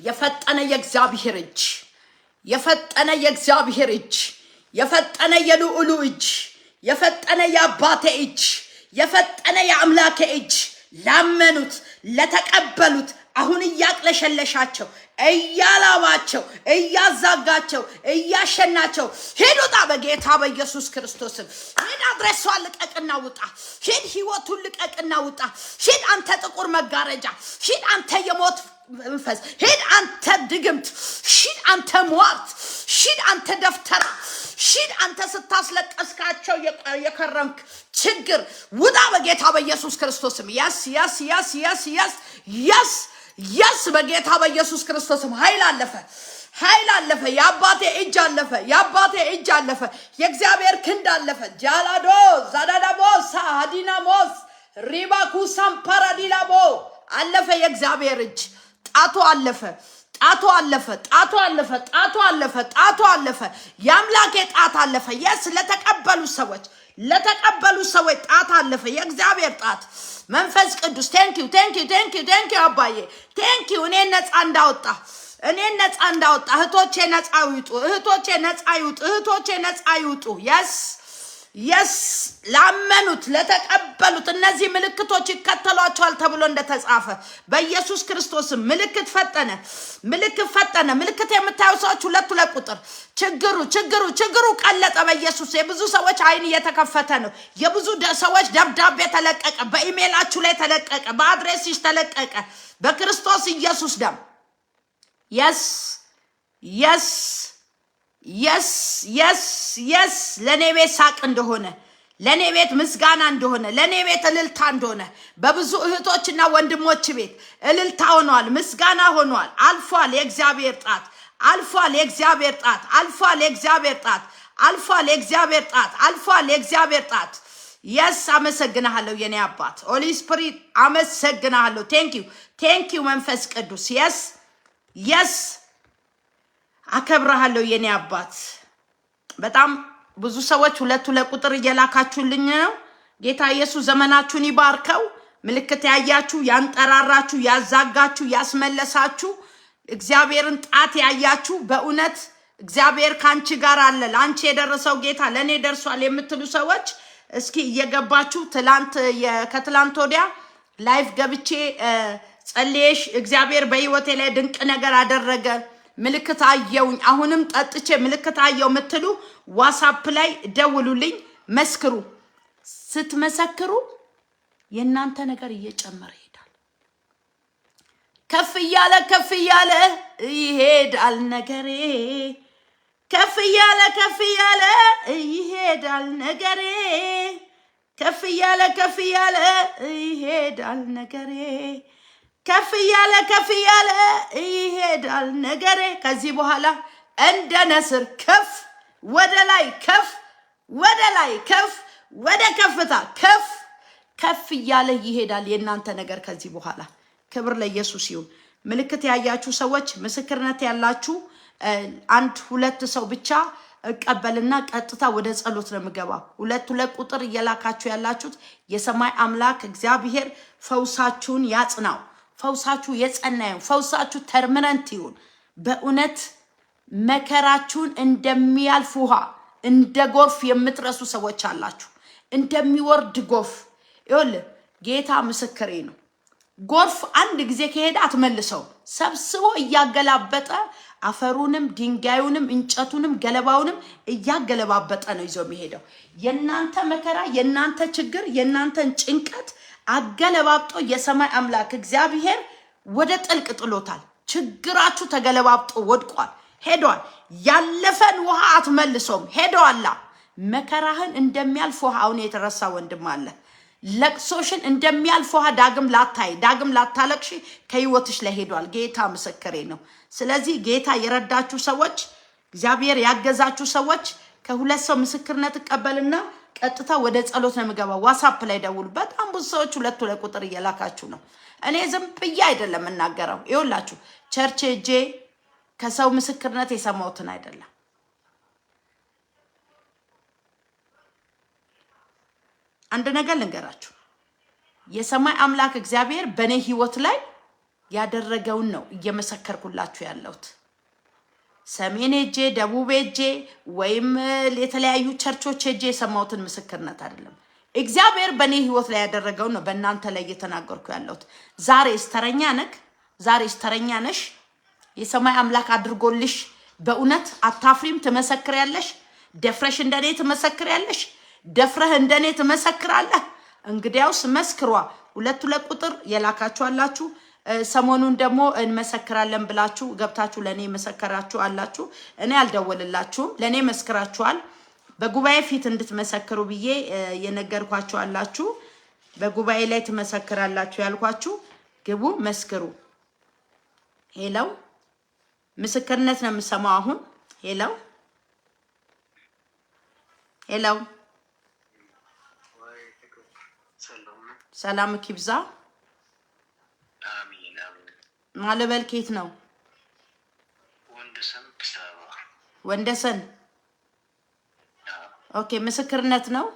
የፈጠነ የእግዚአብሔር እጅ፣ የፈጠነ የእግዚአብሔር እጅ፣ የፈጠነ የልዑሉ እጅ፣ የፈጠነ የአባቴ እጅ፣ የፈጠነ የአምላኬ እጅ ላመኑት ለተቀበሉት አሁን እያቅለሸለሻቸው፣ እያላባቸው፣ እያዛጋቸው፣ እያሸናቸው ሂድ ውጣ በጌታ በኢየሱስ ክርስቶስም። ሂድ አድሬሷን ልቀቅና ውጣ። ሂድ ህይወቱን ልቀቅና ውጣ። ሂድ አንተ ጥቁር መጋረጃ፣ ሂድ አንተ የሞት መንፈስ፣ ሂድ አንተ ድግምት፣ ሂድ አንተ ሟርት፣ ሂድ አንተ ደፍተራ፣ ሂድ አንተ ስታስለቀስካቸው የከረምክ ችግር ውጣ በጌታ በኢየሱስ ክርስቶስም። ያስ ያስ ያስ ያስ ያስ ያስ ያስ በጌታ በኢየሱስ ክርስቶስም ኃይል አለፈ፣ ኃይል አለፈ። የአባቴ እጅ አለፈ፣ የአባቴ እጅ አለፈ። የእግዚአብሔር ክንድ አለፈ። ጃላዶ ዛዳዳቦስ ሃዲናሞስ ሪባኩሳም ፓራዲላቦ አለፈ። የእግዚአብሔር እጅ ጣቱ አለፈ፣ ጣቱ አለፈ፣ ጣቱ አለፈ፣ ጣቱ አለፈ፣ ጣቱ አለፈ። የአምላኬ ጣት አለፈ። የስ ለተቀበሉ ሰዎች፣ ለተቀበሉ ሰዎች ጣት አለፈ። የእግዚአብሔር ጣት መንፈስ ቅዱስ ቴንኪው፣ ቴንኪው፣ ቴንኪው፣ ቴንኪው አባዬ ቴንኪው። እኔን ነፃ እንዳወጣ፣ እኔን ነፃ እንዳወጣ። እህቶቼ ነፃ ይውጡ፣ እህቶቼ ነፃ ይውጡ፣ እህቶቼ ነፃ ይውጡ። የስ የስ ላመኑት ለተቀበሉት እነዚህ ምልክቶች ይከተሏቸዋል ተብሎ እንደተጻፈ በኢየሱስ ክርስቶስ ምልክት ፈጠነ፣ ምልክት ፈጠነ። ምልክት የምታዩ ሰዎች ሁለት ቁጥር ችግሩ ቀለጠ በኢየሱስ። የብዙ ሰዎች አይን እየተከፈተ ነው። የብዙ ሰዎች ደብዳቤ ተለቀቀ፣ በኢሜይላችሁ ላይ ተለቀቀ፣ በአድሬስሽ ተለቀቀ በክርስቶስ ኢየሱስ ደም። የስ የስ የስ የስ የስ ለኔ ቤት ሳቅ እንደሆነ፣ ለኔ ቤት ምስጋና እንደሆነ፣ ለኔ ቤት እልልታ እንደሆነ በብዙ እህቶችና ወንድሞች ቤት እልልታ ሆኗል፣ ምስጋና ሆኗል። አልፏል የእግዚአብሔር ጣት፣ አልፏል የእግዚአብሔር ጣት፣ አልፏል የእግዚአብሔር ጣት፣ አልፏል የእግዚአብሔር ጣት፣ አልፏል የእግዚአብሔር ጣት። የስ አመሰግናለሁ የኔ አባት ሆሊ ስፒሪት አመሰግናለሁ። ቴንኪው መንፈስ ቅዱስ። የስ የስ አከብራለሁ የኔ አባት። በጣም ብዙ ሰዎች ሁለት ቁጥር እየላካችሁልኝ ነው። ጌታ ኢየሱስ ዘመናችሁን ይባርከው። ምልክት ያያችሁ፣ ያንጠራራችሁ፣ ያዛጋችሁ፣ ያስመለሳችሁ እግዚአብሔርን ጣት ያያችሁ በእውነት እግዚአብሔር ካንቺ ጋር አለ። ላንቺ የደረሰው ጌታ ለኔ ደርሷል የምትሉ ሰዎች እስኪ እየገባችሁ ከትላንት ወዲያ ላይፍ ገብቼ ጸልየሽ እግዚአብሔር በህይወቴ ላይ ድንቅ ነገር አደረገ፣ ምልክት አየውኝ፣ አሁንም ጠጥቼ ምልክት አየው ምትሉ ዋትስአፕ ላይ ደውሉልኝ፣ መስክሩ። ስትመሰክሩ የእናንተ ነገር እየጨመረ ይሄዳል። ከፍ እያለ ይሄዳል ነገሬ። ከፍ እያለ ይሄዳል ነገሬ። ከፍ እያለ ይሄዳል ነገሬ። ከፍ እያለ ይሄዳል ነገሬ። ከዚህ በኋላ እንደ ነስር ከፍ ወደ ላይ፣ ከፍ ወደ ላይ፣ ከፍ ወደ ከፍታ፣ ከፍ እያለ ይሄዳል የእናንተ ነገር ከዚህ በኋላ። ክብር ለኢየሱስ ይሁን። ምልክት ያያችሁ ሰዎች፣ ምስክርነት ያላችሁ አንድ ሁለት ሰው ብቻ እቀበልና ቀጥታ ወደ ጸሎት ነው የምገባው። ሁለት ቁጥር እየላካችሁ ያላችሁት የሰማይ አምላክ እግዚአብሔር ፈውሳችሁን ያጽናው። ፈውሳችሁ የጸና ይሁን። ፈውሳችሁ ተርሚነንት ይሁን። በእውነት መከራችሁን እንደሚያልፍ ውሃ እንደ ጎርፍ የምትረሱ ሰዎች አላችሁ። እንደሚወርድ ጎርፍ። ይኸውልህ ጌታ ምስክሬ ነው። ጎርፍ አንድ ጊዜ ከሄደ አትመልሰው። ሰብስቦ እያገላበጠ አፈሩንም ድንጋዩንም እንጨቱንም ገለባውንም እያገለባበጠ ነው ይዞ የሚሄደው። የናንተ መከራ፣ የናንተ ችግር፣ የናንተን ጭንቀት አገለባብጦ የሰማይ አምላክ እግዚአብሔር ወደ ጥልቅ ጥሎታል። ችግራችሁ ተገለባብጦ ወድቋል፣ ሄዷል። ያለፈን ውሃ አትመልሶም፣ ሄዷላ። መከራህን እንደሚያልፍ ውሃ አሁን የተረሳ ወንድም አለ። ለቅሶሽን እንደሚያልፍ ውሃ ዳግም ላታለቅሺ ከህይወትሽ ላይ ሄዷል። ጌታ ምስክሬ ነው። ስለዚህ ጌታ የረዳችሁ ሰዎች፣ እግዚአብሔር ያገዛችሁ ሰዎች ከሁለት ሰው ምስክርነት እቀበልና ቀጥታ ወደ ጸሎት ነው የምገባው። ዋትስአፕ ላይ ደውሉ። በጣም ብዙ ሰዎች ሁለት ቁጥር እየላካችሁ ነው። እኔ ዝም ብዬ አይደለም እናገረው። ይኸውላችሁ ቸርች ሄጄ ከሰው ምስክርነት የሰማሁትን አይደለም። አንድ ነገር ልንገራችሁ። የሰማይ አምላክ እግዚአብሔር በእኔ ህይወት ላይ ያደረገውን ነው እየመሰከርኩላችሁ ያለሁት። ሰሜን ሄጄ ደቡብ ሄጄ ወይም የተለያዩ ቸርቾች ሄጄ የሰማሁትን ምስክርነት አይደለም። እግዚአብሔር በእኔ ህይወት ላይ ያደረገውን ነው በእናንተ ላይ እየተናገርኩ ያለሁት። ዛሬስ ተረኛ ነህ? ዛሬስ ተረኛ ነሽ? የሰማይ አምላክ አድርጎልሽ በእውነት አታፍሪም? ትመሰክሪያለሽ? ደፍረሽ እንደኔ ትመሰክሪያለሽ? ደፍረህ እንደኔ ትመሰክራለህ? እንግዲያውስ መስክሯ። ሁለት ቁጥር የላካችሁ አላችሁ። ሰሞኑን ደግሞ እንመሰክራለን ብላችሁ ገብታችሁ ለኔ መሰከራችሁ አላችሁ። እኔ አልደወልላችሁም፣ ለኔ መስክራችኋል። በጉባኤ ፊት እንድትመሰክሩ ብዬ የነገርኳችሁ አላችሁ። በጉባኤ ላይ ትመሰክራላችሁ ያልኳችሁ ግቡ፣ መስክሩ። ሄለው ምስክርነት ነው የምሰማው አሁን። ሄለው ሰላም ኪብዛ። ማለበል ኬት ነው? ወንደሰን። ኦኬ፣ ምስክርነት ነው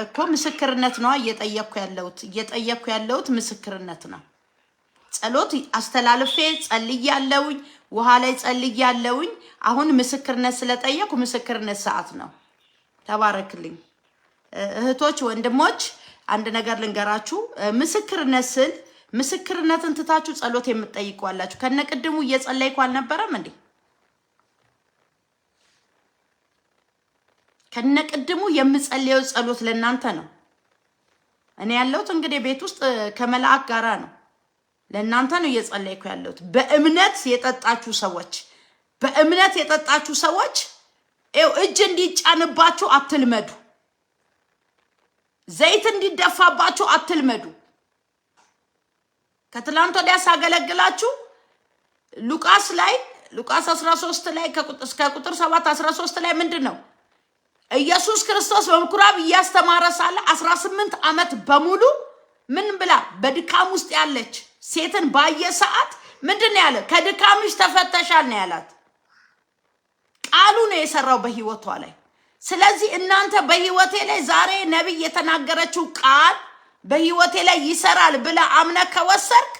እኮ። ምስክርነት ነው እየጠየቅኩ ያለሁት ምስክርነት ነው። ጸሎት አስተላልፌ ጸልያለሁኝ፣ ውሃ ላይ ጸልያለሁኝ። አሁን ምስክርነት ስለጠየቁ ምስክርነት ሰዓት ነው። ተባረክልኝ። እህቶች ወንድሞች፣ አንድ ነገር ልንገራችሁ። ምስክርነት ስል ምስክርነትን ትታችሁ ጸሎት የምትጠይቁ አላችሁ። ከነቅድሙ እየጸለይኩ አልነበረም እንዴ? ከነቅድሙ የምጸልየው ጸሎት ለእናንተ ነው። እኔ ያለሁት እንግዲህ ቤት ውስጥ ከመላእክ ጋራ ነው። ለእናንተ ነው እየጸለይኩ ያለሁት። በእምነት የጠጣችሁ ሰዎች እጅ እንዲጫንባችሁ አትልመዱ። ዘይት እንዲደፋባችሁ አትልመዱ። ከትላንት ወዲያ ሳገለግላችሁ ሉቃስ 13 ላይ ከቁጥር 7 13 ላይ ምንድን ነው? ኢየሱስ ክርስቶስ በምኩራብ እያስተማረ ሳለ 18 ዓመት በሙሉ ምን ብላ በድካም ውስጥ ያለች ሴትን ባየ ሰዓት ምንድን ነው ያለ? ከድካምሽ ተፈተሻል ነው ያላት። ቃሉ ነው የሰራው በህይወቷ ላይ። ስለዚህ እናንተ በህይወቴ ላይ ዛሬ ነብይ የተናገረችው ቃል በህይወቴ ላይ ይሰራል ብለ አምነ ከወሰርክ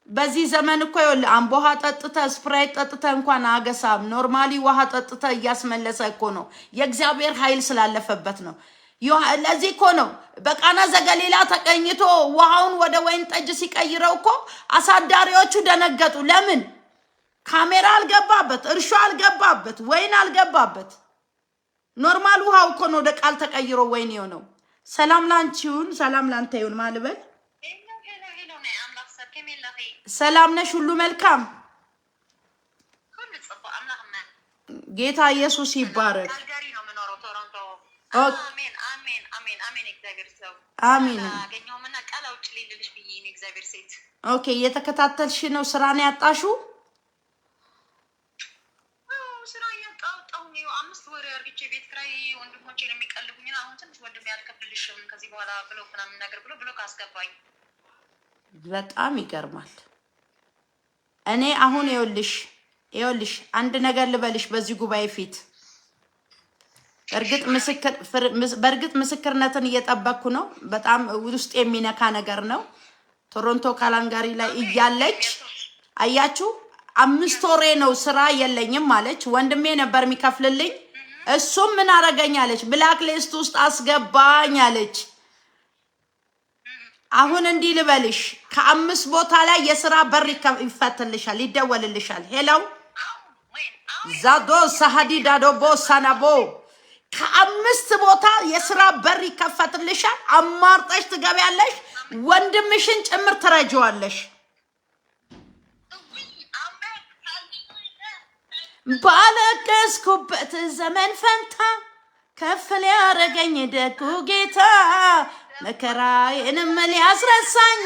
በዚህ ዘመን እኮ ይኸውልህ አምቦ ውሃ ጠጥተህ ስፕራይት ጠጥተህ እንኳን አገሳም ኖርማሊ ውሃ ጠጥተህ እያስመለሰ እኮ ነው። የእግዚአብሔር ኃይል ስላለፈበት ነው። ለዚህ እኮ ነው በቃና ዘገሊላ ተቀኝቶ ውሃውን ወደ ወይን ጠጅ ሲቀይረው እኮ አሳዳሪዎቹ ደነገጡ። ለምን? ካሜራ አልገባበት፣ እርሾ አልገባበት፣ ወይን አልገባበት። ኖርማል ውሃው እኮ ነው ወደ ቃል ተቀይሮ ወይን የሆነው። ሰላም ላንቺ ይሁን፣ ሰላም ላንተ ይሁን ማልበል። ሰላም ነሽ? ሁሉ መልካም? ጌታ ኢየሱስ ይባረክ። አሜን አሜን አሜን አሜን። እግዚአብሔር ሰው አሜን። አገኘውምና ቃል አውጭ ልልልሽ ብዬ ነው። እግዚአብሔር ሴት ኦኬ። እየተከታተልሽ ነው? ስራ ነው ያጣሽው? ስራ ያጣው ነው። 5 ወር አርግቼ ቤት ክራይ ወንድሞቼ ነው የሚቀልቡኝ። አሁን ትንሽ ወንድሜ ያልከፍልሽም ከዚህ በኋላ ብሎ ምናምን ነገር ብሎ ካስገባኝ በጣም ይገርማል። እኔ አሁን ይኸውልሽ አንድ ነገር ልበልሽ በዚህ ጉባኤ ፊት በእርግጥ ምስክርነትን እየጠበቅኩ ነው። በጣም ውስጥ የሚነካ ነገር ነው። ቶሮንቶ ካላንጋሪ ላይ እያለች አያችሁ 5 ወሬ ነው ስራ የለኝም ማለች። ወንድሜ ነበር የሚከፍልልኝ። እሱም ምን አረገኝ አለች፣ ብላክ ሊስት ውስጥ አስገባኝ አለች። አሁን እንዲህ ልበልሽ ከ5 ቦታ ላይ የስራ በር ይፈትልሻል፣ ይደወልልሻል። ሄለው ዛዶ ሳሃዲ ዳዶቦ ሳናቦ ከ5 ቦታ የስራ በር ይከፈትልሻል። አማርጠሽ ትገቢያለሽ። ወንድምሽን ጭምር ትረጂዋለሽ። ባለቀስኩበት ዘመን ፈንታ ከፍ ሊያረገኝ ደጉ ጌታ መከራዬንም ሊያስረሳኝ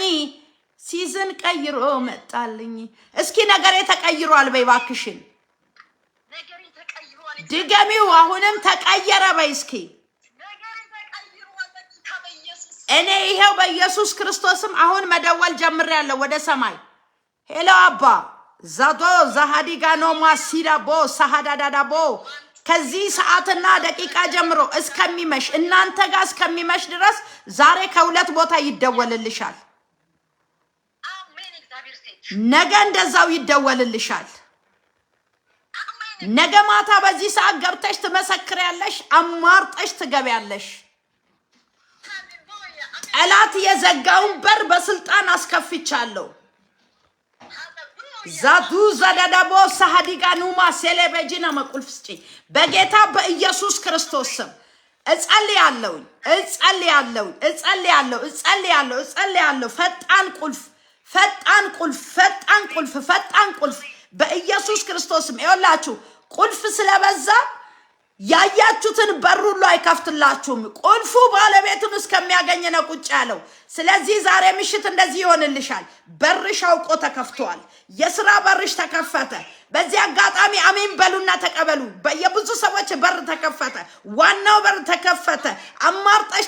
ሲዝን ቀይሮ መጣልኝ። እስኪ ነገሬ ተቀይሯል በይ እባክሽን ድገሚው። አሁንም ተቀየረ በይ እስኪ። እኔ ይሄው በኢየሱስ ክርስቶስም አሁን መደወል ጀምሬያለሁ ወደ ሰማይ። ሄሎ አባ ዛዶ ዛሃዲጋኖ ማሲዳቦ ሳሃዳዳዳቦ ከዚህ ሰዓትና ደቂቃ ጀምሮ እስከሚመሽ እናንተ ጋር እስከሚመሽ ድረስ ዛሬ ከ2 ቦታ ይደወልልሻል። ነገ እንደዛው ይደወልልሻል። ነገ ማታ በዚህ ሰዓት ገብተሽ ትመሰክሪያለሽ። አማርጠሽ ትገቢያለሽ። ጠላት የዘጋውን በር በስልጣን አስከፍቻለሁ። ዛዱ ዘዳዳቦ ሳሃዲጋኑማ ሴሌቤጂና መቁልፍስጪ በጌታ በኢየሱስ ክርስቶስ ስም እጸልያለሁ። ፈጣን ቁልፍ በኢየሱስ ክርስቶስ ስም። ይኸውላችሁ ቁልፍ ስለበዛ ያያችሁትን በር ሁሉ አይከፍትላችሁም። ቁልፉ ባለቤቱን እስከሚያገኝ ነው ቁጭ ያለው። ስለዚህ ዛሬ ምሽት እንደዚህ ይሆንልሻል። በርሽ አውቆ ተከፍቷል። የስራ በርሽ ተከፈተ። በዚህ አጋጣሚ አሜን በሉና ተቀበሉ። በየብዙ ሰዎች በር ተከፈተ። ዋናው በር ተከፈተ። አማርጠሽ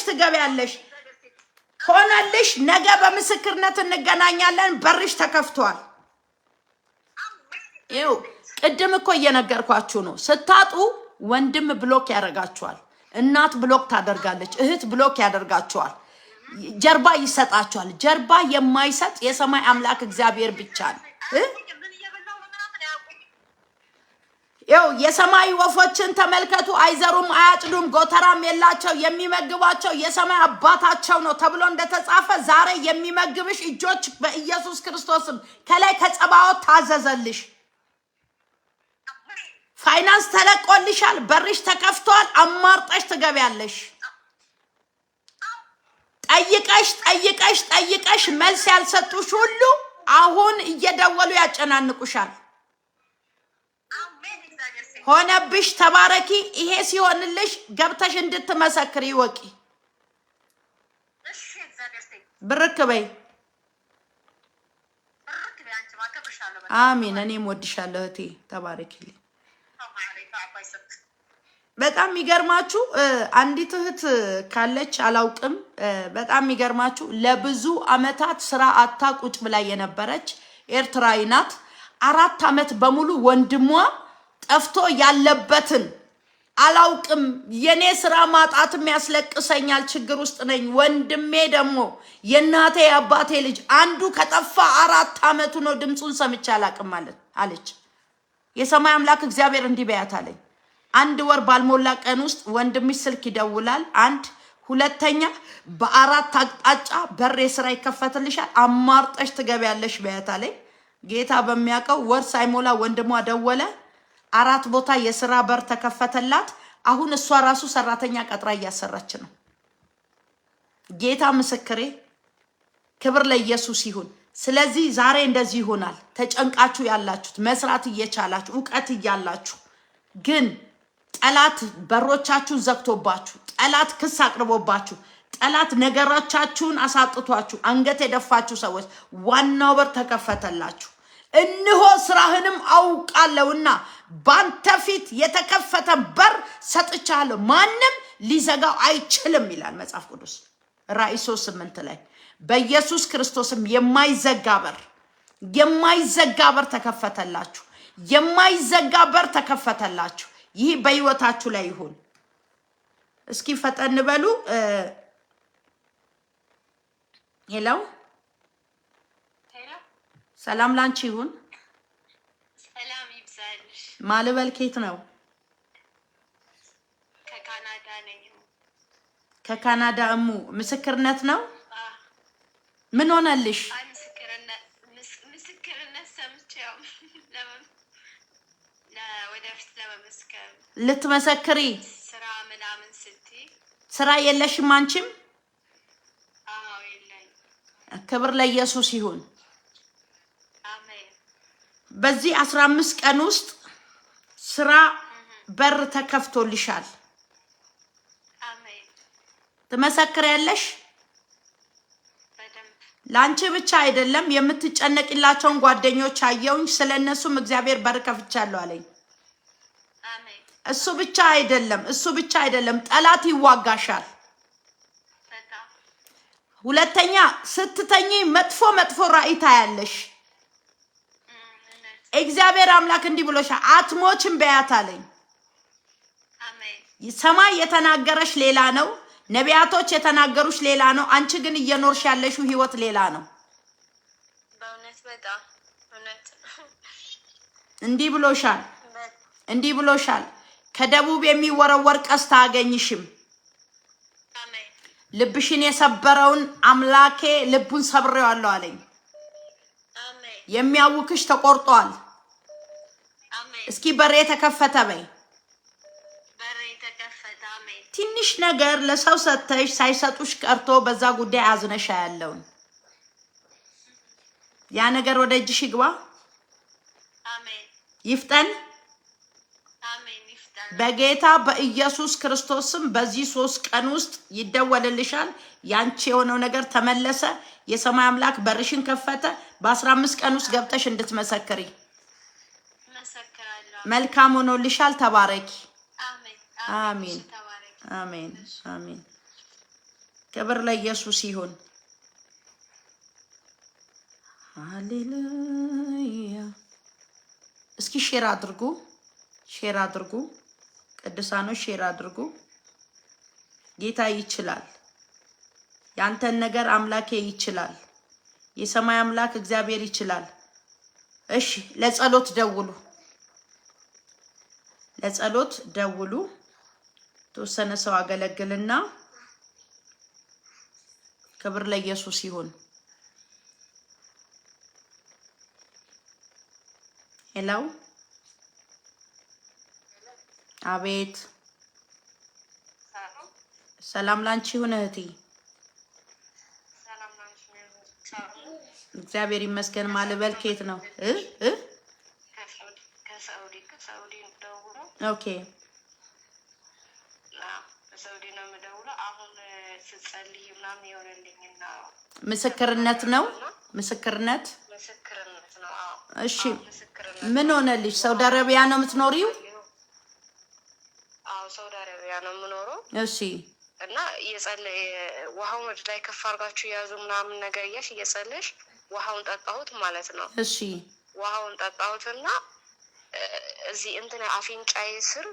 ትገቢያለሽ። ሆነልሽ። ነገ በምስክርነት እንገናኛለን። በርሽ ተከፍቷል። ይኸው ቅድም እኮ እየነገርኳችሁ ነው። ስታጡ ወንድም ብሎክ ያደርጋችኋል። እናት ብሎክ ታደርጋለች። እህት ብሎክ ያደርጋችኋል። ጀርባ ይሰጣችኋል። ጀርባ የማይሰጥ የሰማይ አምላክ እግዚአብሔር ብቻ ነው። ይኸው የሰማይ ወፎችን ተመልከቱ። አይዘሩም፣ አያጭዱም፣ ጎተራም የላቸው፣ የሚመግባቸው የሰማይ አባታቸው ነው ተብሎ እንደተጻፈ ዛሬ የሚመግብሽ እጆች በኢየሱስ ክርስቶስም ከላይ ከጸባዖት ታዘዘልሽ። ፋይናንስ ተለቆልሻል። በርሽ ተከፍቷል። አማርጠሽ ትገቢያለሽ። ጠይቀሽ መልስ ያልሰጡሽ ሁሉ አሁን እየደወሉ ያጨናንቁሻል። ሆነብሽ። ተባረኪ። ይሄ ሲሆንልሽ ገብተሽ እንድትመሰክሪ ይወቂ። ብርክ በይ። አሜን። እኔም ወድሻለሁ እህቴ። ተባረኪልኝ። በጣም የሚገርማችሁ አንዲት እህት ካለች አላውቅም። በጣም የሚገርማችሁ ለብዙ አመታት ስራ አታ ቁጭ ብላ የነበረች ኤርትራዊ ናት። 4 አመት በሙሉ ወንድሟ ጠፍቶ ያለበትን አላውቅም። የኔ ስራ ማጣትም ያስለቅሰኛል፣ ችግር ውስጥ ነኝ። ወንድሜ ደግሞ የእናቴ አባቴ ልጅ አንዱ ከጠፋ 4 አመቱ ነው። ድምፁን ሰምቼ አላውቅም አለች። የሰማይ አምላክ እግዚአብሔር እንዲህ በያት አለኝ። አንድ ወር ባልሞላ ቀን ውስጥ ወንድምሽ ስልክ ይደውላል። አንድ ሁለተኛ በአራት አቅጣጫ በር የስራ ይከፈትልሻል። አማርጠሽ ትገቢያለሽ በያታለኝ። ጌታ በሚያውቀው ወር ሳይሞላ ወንድሟ ደወለ። 4 ቦታ የስራ በር ተከፈተላት። አሁን እሷ ራሱ ሰራተኛ ቀጥራ እያሰራች ነው። ጌታ ምስክሬ፣ ክብር ለኢየሱስ ይሁን። ስለዚህ ዛሬ እንደዚህ ይሆናል። ተጨንቃችሁ ያላችሁት መስራት እየቻላችሁ ዕውቀት እያላችሁ ግን ጠላት በሮቻችሁን ዘግቶባችሁ፣ ጠላት ክስ አቅርቦባችሁ፣ ጠላት ነገሮቻችሁን አሳጥቷችሁ አንገት የደፋችሁ ሰዎች ዋናው በር ተከፈተላችሁ። እንሆ ስራህንም አውቃለሁና ባንተ ፊት የተከፈተ በር ሰጥቻለሁ፣ ማንም ሊዘጋው አይችልም ይላል መጽሐፍ ቅዱስ ራእይ 3:8 ላይ። በኢየሱስ ክርስቶስም የማይዘጋ በር ተከፈተላችሁ። የማይዘጋ በር ተከፈተላችሁ። ይህ በህይወታችሁ ላይ ይሁን። እስኪ ፈጠን በሉ። ሄሎ፣ ሰላም ላንቺ ይሁን። ሰላም ይብዛልሽ። ማልበል ኬት ነው? ከካናዳ ነኝ። ከካናዳ እሙ ምስክርነት ነው። ምን ሆነልሽ? ምስክርነት ሰምቼው ወደፊት ለመመስከር ልትመሰክሪ ስራ ምናምን ስትይ ስራ የለሽም አንቺም? አዎ የለኝ። ክብር ለኢየሱስ ይሁን። አሜን። በዚህ 15 ቀን ውስጥ ስራ በር ተከፍቶልሻል። አሜን። ትመሰክሪያለሽ? በደንብ። ላንቺ ብቻ አይደለም የምትጨነቂላቸውን ጓደኞች አየውኝ፣ ስለነሱም እግዚአብሔር በር ከፍቻለሁ አለኝ። አሜን። እሱ ብቻ አይደለም ጠላት ይዋጋሻል። በጣም። ሁለተኛ ስትተኚ መጥፎ ራእይ ታያለሽ። እግዚአብሔር አምላክ እንዲህ ብሎሻል፣ አትሞችም በያት አለኝ። አሜን። ሰማይ የተናገረሽ ሌላ ነው፣ ነቢያቶች የተናገሩሽ ሌላ ነው። አንቺ ግን እየኖርሽ ያለሽው ህይወት ሌላ ነው። በእውነት በጣም እውነት። እንዲህ ብሎሻል፣ ከደቡብ የሚወረወር ቀስት አያገኝሽም። አሜን። ልብሽን የሰበረውን አምላኬ ልቡን ሰብሬዋለሁ አለኝ። አሜን። የሚያውክሽ ተቆርጧል። አሜን። እስኪ በሬ ተከፈተ በይ። በሬ ተከፈተ። አሜን። ትንሽ ነገር ለሰው ሰጥተሽ ሳይሰጡሽ ቀርቶ በዛ ጉዳይ አዝነሻ ያለውን ያ ነገር ወደ እጅሽ ይግባ። አሜን። ይፍጠን አሜን። ይፍጠን በጌታ በኢየሱስ ክርስቶስም። በዚህ 3 ቀን ውስጥ ይደወልልሻል። ያንቺ የሆነው ነገር ተመለሰ። የሰማይ አምላክ በርሽን ከፈተ። በ15 ቀን ውስጥ ገብተሽ እንድትመሰክሪ መሰክራለሁ። መልካም ሆኖልሻል። ተባረኪ። አሜን። አሜን። አሜን። አሜን። ክብር ለኢየሱስ ይሁን። ሃሌሉያ። እስኪ ሼር አድርጉ ቅዱሳኖች፣ ሼር አድርጉ። ጌታ ይችላል። ያንተን ነገር አምላኬ ይችላል። የሰማይ አምላክ እግዚአብሔር ይችላል። እሺ፣ ለጸሎት ደውሉ። ተወሰነ ሰው አገለግልና ክብር ለኢየሱስ ይሁን። ሄሎ፣ አቤት። ሰላም ላንቺ ይሁን እህቴ። እግዚአብሔር ይመስገን። ማልበል ኬት ነው? ከሳውዲ ደውሎ። ኦኬ። ከሳውዲ ነው የምደውለው። አሁን ስትጸልይ ምናምን የሆነልኝና ምስክርነት ነው። አዎ። እሺ፣ ምን ሆነልሽ? ሳውዲ አረቢያ ነው የምትኖሪው? አዎ፣ ሳውዲ አረቢያ ነው የምኖረው። እሺ። እና እየጸለይ ውሃውን ወደ ላይ ከፍ አድርጋችሁ ያዙ ምናምን ነገር እያልሽ እየጸለይሽ ውሃውን ጠጣሁት ማለት ነው። እሺ። ውሃውን ጠጣሁትና እዚህ እንትን አፍንጫዬ ስር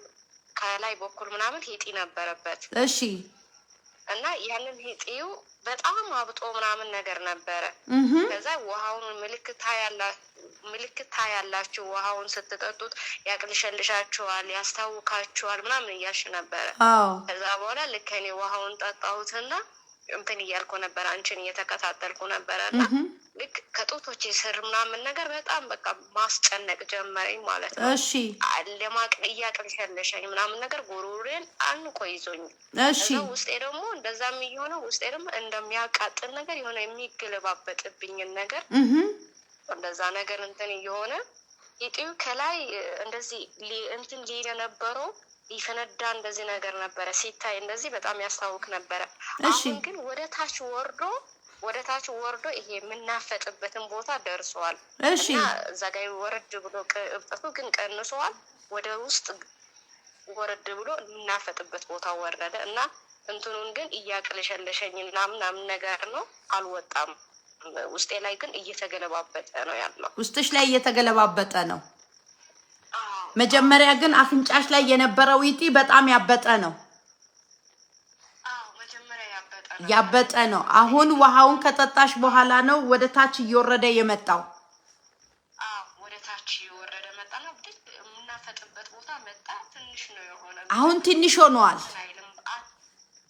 ከላይ በኩል ምናምን ሄጢ ነበረበት። እሺ። እና ያንን ሂጢው በጣም አብጦ ምናምን ነገር ነበረ። ከዛ ውሃውን ምልክት ታያላችሁ፣ ውሃውን ስትጠጡት ያቅልሸልሻችኋል፣ ያስታውካችኋል ምናምን እያልሽ ነበረ። ከዛ በኋላ ልክ እኔ ውሃውን ጠጣሁትና እንትን እያልኩ ነበረ፣ አንቺን እየተከታተልኩ ነበረ እና ልክ ከጦቶቼ ስር ምናምን ነገር በጣም በቃ ማስጨነቅ ጀመረኝ ማለት ነው። እሺ እያቅልሸለሸኝ ምናምን ነገር ጉሮሮዬን አንቆ ይዞኝ፣ እሺ ውስጤ ደግሞ እንደዛም እየሆነ ውስጤ ደግሞ እንደሚያቃጥል ነገር የሆነ የሚገለባበጥብኝን ነገር እንደዛ ነገር እንትን እየሆነ ይጤው ከላይ እንደዚህ እንትን ሊል የነበረው ሊፈነዳ እንደዚህ ነገር ነበረ። ሲታይ እንደዚህ በጣም ያስታውክ ነበረ። አሁን ግን ወደ ታች ወርዶ ይሄ የምናፈጥበትን ቦታ ደርሰዋል። እና እዛ ጋር ወረድ ብሎ እብጠቱ ግን ቀንሰዋል። ወደ ውስጥ ወረድ ብሎ የምናፈጥበት ቦታ ወረደ እና እንትኑን ግን እያቅለሸለሸኝ ምናምን ነገር ነው፣ አልወጣም። ውስጤ ላይ ግን እየተገለባበጠ ነው ያለው። ውስጥሽ ላይ እየተገለባበጠ ነው። መጀመሪያ ግን አፍንጫሽ ላይ የነበረው ይጢ በጣም ያበጠ ነው። ያበጠ ነው። አሁን ውሃውን ከጠጣሽ በኋላ ነው ወደ ታች እየወረደ የመጣው። ወደ ታች እየወረደ መጣና የምናፈጥበት ቦታ መጣ። ትንሽ ነው የሆነ። አሁን ትንሽ ሆኗል።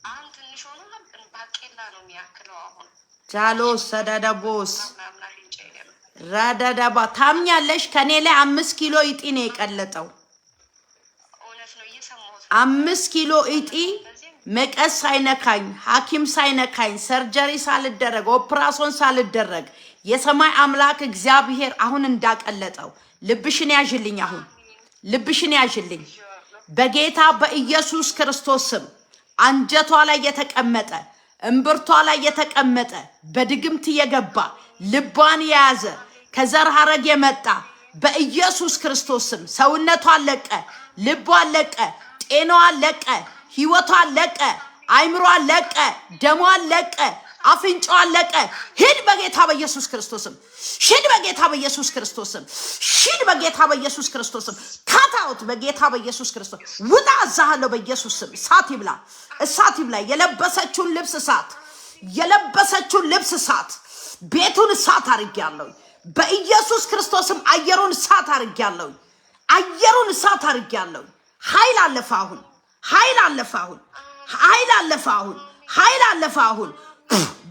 አሁን ትንሽ ሆኗል። ባቄላ ነው የሚያክለው አሁን። ጃሎስ ሰዳዳቦስ ራዳዳባ ታምኛለሽ? ከኔ ላይ 5 ኪሎ ይጢ ነው የቀለጠው። 5 ኪሎ ይጢ መቀስ ሳይነካኝ፣ ሐኪም ሳይነካኝ፣ ሰርጀሪ ሳልደረግ፣ ኦፕራሶን ሳልደረግ የሰማይ አምላክ እግዚአብሔር አሁን እንዳቀለጠው ልብሽን ያዥልኝ። አሁን ልብሽን ያዥልኝ በጌታ በኢየሱስ ክርስቶስ ስም። አንጀቷ ላይ የተቀመጠ እምብርቷ ላይ የተቀመጠ በድግምት የገባ ልቧን የያዘ ከዘር ሐረግ የመጣ በኢየሱስ ክርስቶስ ስም ሰውነቷን ለቀ፣ ልቧን ለቀ፣ ጤናዋን ለቀ፣ ህይወቷን ለቀ፣ አይምሯን ለቀ፣ ደሟን ለቀ፣ አፍንጫዋን ለቀ። ሂድ በጌታ በኢየሱስ ክርስቶስም። ሂድ በጌታ በኢየሱስ ክርስቶስም። ሂድ በጌታ በኢየሱስ ክርስቶስም። ካታውት በጌታ በኢየሱስ ክርስቶስ ውጣ። አዛሃለሁ በኢየሱስ ስም። እሳት ይብላ፣ እሳት ይብላ። የለበሰችውን ልብስ እሳት፣ የለበሰችውን ልብስ እሳት፣ ቤቱን እሳት አድርጌያለሁ በኢየሱስ ክርስቶስም። አየሩን እሳት አድርጌያለሁ፣ አየሩን እሳት አድርጌያለሁ። ኃይል አለፈ አሁን፣ ኃይል አለፈ አሁን፣ ኃይል አለፈ አሁን፣ ኃይል አለፈ አሁን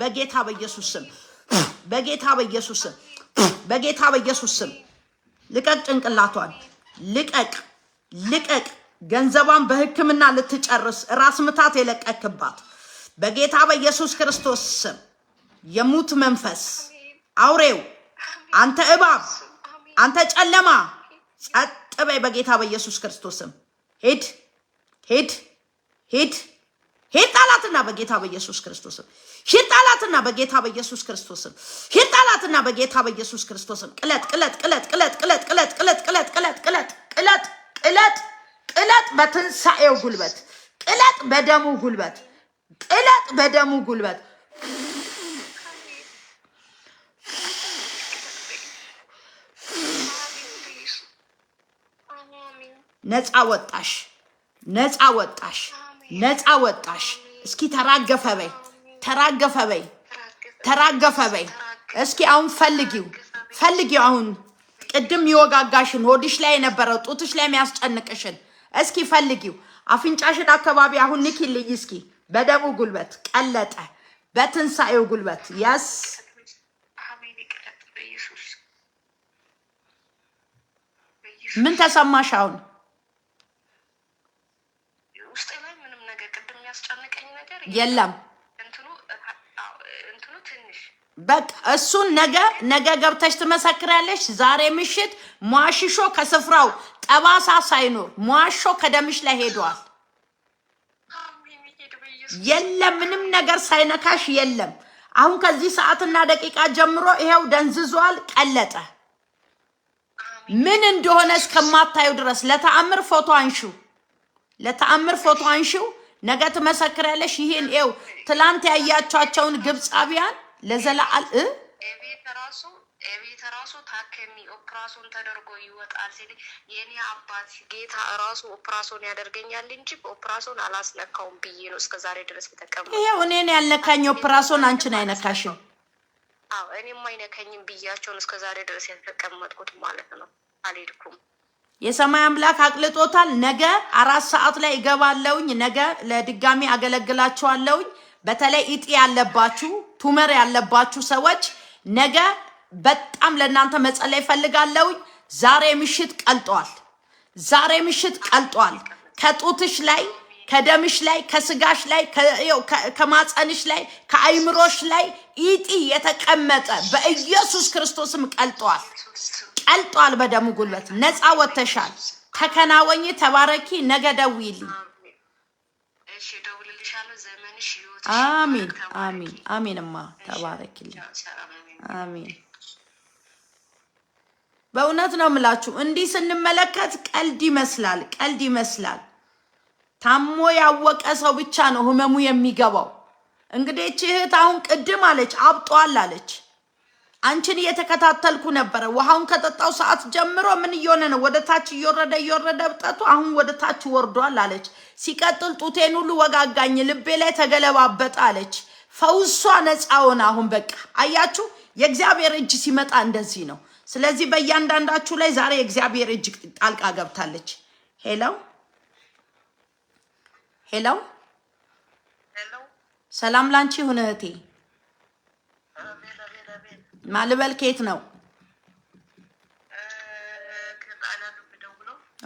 በጌታ በኢየሱስ ስም፣ በጌታ በኢየሱስ ስም፣ በጌታ በኢየሱስ ስም። ልቀቅ፣ ጭንቅላቷን ልቀቅ፣ ልቀቅ። ገንዘቧን በሕክምና ልትጨርስ ራስ ምታት የለቀክባት በጌታ በኢየሱስ ክርስቶስ ስም። የሙት መንፈስ አውሬው፣ አንተ እባብ፣ አንተ ጨለማ ጸጥ በይ በጌታ በኢየሱስ ክርስቶስ ስም። ሂድ፣ ሂድ፣ ሂድ፣ ሂድ ጣላትና በጌታ በኢየሱስ ክርስቶስ ስም። ሂድ ጣላትና በጌታ በኢየሱስ ክርስቶስ ስም። ሂድ ጣላትና በጌታ በኢየሱስ ክርስቶስ ስም። ቅለጥ፣ ቅለጥ፣ ቅለጥ፣ ቅለጥ፣ ቅለጥ፣ ቅለጥ፣ ቅለጥ፣ ቅለጥ፣ ቅለጥ፣ ቅለጥ፣ ቅለጥ፣ ቅለጥ፣ ቅለጥ በትንሳኤው ጉልበት፣ ቅለጥ በደሙ ጉልበት፣ ቅለጥ በደሙ ጉልበት። ነፃ ወጣሽ፣ ነፃ ወጣሽ፣ ነፃ ወጣሽ። እስኪ ተራገፈ በይ፣ ተራገፈ በይ፣ ተራገፈ በይ። እስኪ አሁን ፈልጊው፣ ፈልጊው። አሁን ቅድም ይወጋጋሽን ሆድሽ ላይ የነበረው ጡትሽ ላይ የሚያስጨንቅሽን እስኪ ፈልጊው። አፍንጫሽን አካባቢ አሁን ንኪልኝ እስኪ። በደሙ ጉልበት ቀለጠ፣ በትንሳኤው ጉልበት። ያስ ምን ተሰማሽ አሁን? የለም በቃ እሱን ነገ ገብተሽ ትመሰክሪያለሽ። ዛሬ ምሽት ሟሽሾ ከስፍራው ጠባሳ ሳይኖር ሟሾ ከደምሽ ላይ ሄዷል። የለም ምንም ነገር ሳይነካሽ የለም። አሁን ከዚህ ሰዓትና ደቂቃ ጀምሮ ይሄው ደንዝዟል፣ ቀለጠ። ምን እንደሆነ እስከማታዩ ድረስ ለተአምር ፎቶ አንሺው፣ ለተአምር ፎቶ አንሺው። ነገ ትመሰክሪያለሽ። ይሄን ትላንት ያያቻቸውን ግብጻቢያን ለዘላል ቤት ራሱ ቤት ራሱ ታከሚ ኦፕራሶን ተደርጎ ይወጣል ሲል የኔ አባት ጌታ ራሱ ኦፕራሶን ያደርገኛል እንጂ ኦፕራሶን አላስነካውም ብዬ ነው እስከዛሬ ድረስ የተቀመጠው። ይሄው እኔን ያልነካኝ ኦፕራሶን አንቺን አይነካሽም። አዎ እኔም አይነካኝም ብያቸውን እስከዛሬ ድረስ የተቀመጥኩት ማለት ነው። አልሄድኩም። የሰማይ አምላክ አቅልጦታል። ነገ 4 ሰዓት ላይ እገባለሁኝ። ነገ ለድጋሚ አገለግላችኋለሁኝ። በተለይ እጢ ያለባችሁ ቱመር ያለባችሁ ሰዎች ነገ በጣም ለእናንተ መጸለይ ፈልጋለሁኝ። ዛሬ ምሽት ቀልጧል። ዛሬ ምሽት ቀልጧል። ከጡትሽ ላይ ከደምሽ ላይ ከስጋሽ ላይ ከማጸንሽ ላይ ከአይምሮሽ ላይ እጢ የተቀመጠ በኢየሱስ ክርስቶስም ቀልጧል። ቀልጧል። በደሙ ጉልበት ነፃ ወተሻል። ተከናወኝ። ተባረኪ። ነገ ደውይልኝ። እሺ ደውልልሻለሁ። ዘመንሽ ይወጣ። አሜን አሜን አሜንማ። ተባረኪልኝ። አሜን። በእውነት ነው የምላችሁ። እንዲህ ስንመለከት ቀልድ ይመስላል፣ ቀልድ ይመስላል። ታሞ ያወቀ ሰው ብቻ ነው ህመሙ የሚገባው። እንግዲህ እህት አሁን ቅድም አለች አብጧል አለች። አንቺን እየተከታተልኩ ነበረ። ውሃውን ከጠጣው ሰዓት ጀምሮ ምን እየሆነ ነው? ወደ ታች እየወረደ እብጠቱ አሁን ወደ ታች ወርዷል አለች። ሲቀጥል ጡቴን ሁሉ ወጋጋኝ፣ ልቤ ላይ ተገለባበጠ አለች። ፈውሷ ነፃ ሆነ። አሁን በቃ አያችሁ፣ የእግዚአብሔር እጅ ሲመጣ እንደዚህ ነው። ስለዚህ በእያንዳንዳችሁ ላይ ዛሬ የእግዚአብሔር እጅ ጣልቃ ገብታለች። ሄሎ ሄሎ፣ ሰላም ላንቺ ይሁን እህቴ። ማልበል ከየት ነው?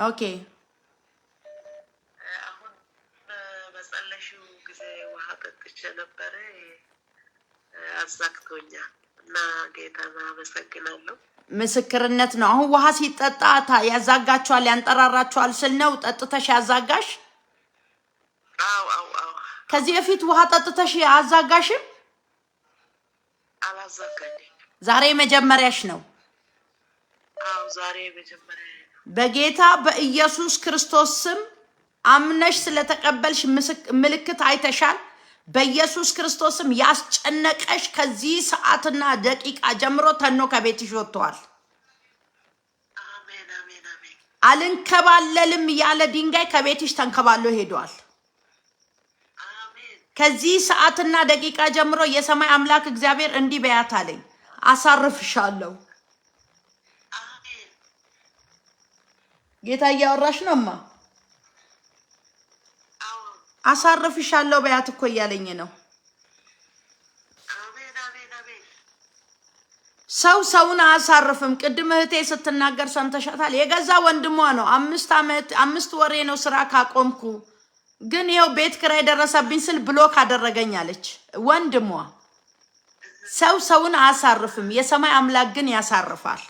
ኦኬ። አሁን በጸለሽው ጊዜ ውሃ ጠጥቼ ነበረ፣ አዛክቶኛል እና ጌታን አመሰግናለሁ። ምስክርነት ነው። አሁን ውሃ ሲጠጣ ያዛጋችኋል፣ ያንጠራራችኋል ስል ነው ጠጥተሽ ያዛጋሽ? አዎ አዎ አዎ። ከዚህ በፊት ውሃ ጠጥተሽ አዛጋሽም? አላዛጋኝም። ዛሬ መጀመሪያሽ ነው? አዎ ዛሬ መጀመሪያ ነው። በጌታ በኢየሱስ ክርስቶስ ስም አምነሽ ስለተቀበልሽ ምልክት አይተሻል። በኢየሱስ ክርስቶስም ያስጨነቀሽ ከዚህ ሰዓትና ደቂቃ ጀምሮ ተኖ ከቤትሽ ወጥቷል። አሜን አሜን አሜን። አልንከባለልም ያለ ድንጋይ ከቤትሽ ተንከባሎ ሄዷል። አሜን። ከዚህ ሰዓትና ደቂቃ ጀምሮ የሰማይ አምላክ እግዚአብሔር እንዲህ በያት አለኝ፣ አሳርፍሻለሁ። አሜን። ጌታ እያወራሽ ነውማ። አሳርፍሻለሁ በያት እኮ እያለኝ ነው። አሜን አሜን አሜን። ሰው ሰውን አያሳርፍም። ቅድም እህቴ ስትናገር ሰምተሻታል። የገዛ ወንድሟ ነው። 5 ወሬ ነው ስራ ካቆምኩ፣ ግን ይኸው ቤት ኪራይ ደረሰብኝ ስል ብሎክ አደረገኝ አለች። ወንድሟ ሰው ሰውን አያሳርፍም። የሰማይ አምላክ ግን ያሳርፋል።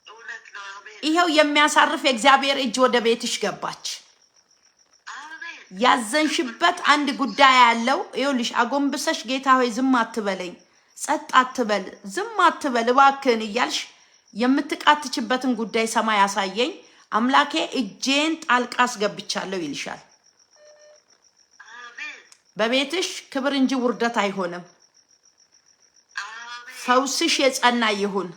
እውነት ነው። አሜን። ይኸው የሚያሳርፍ የእግዚአብሔር እጅ ወደ ቤትሽ ገባች። ያዘንሽበት አንድ ጉዳይ ያለው ይኸውልሽ፣ አጎንብሰሽ ጌታ ሆይ ዝም አትበለኝ፣ ጸጥ አትበል፣ ዝም አትበል እባክህን እያልሽ የምትቃትችበትን ጉዳይ ሰማይ ያሳየኝ። አምላኬ እጄን ጣልቃ አስገብቻለሁ ይልሻል። በቤትሽ ክብር እንጂ ውርደት አይሆንም። ፈውስሽ የጸና ይሁን።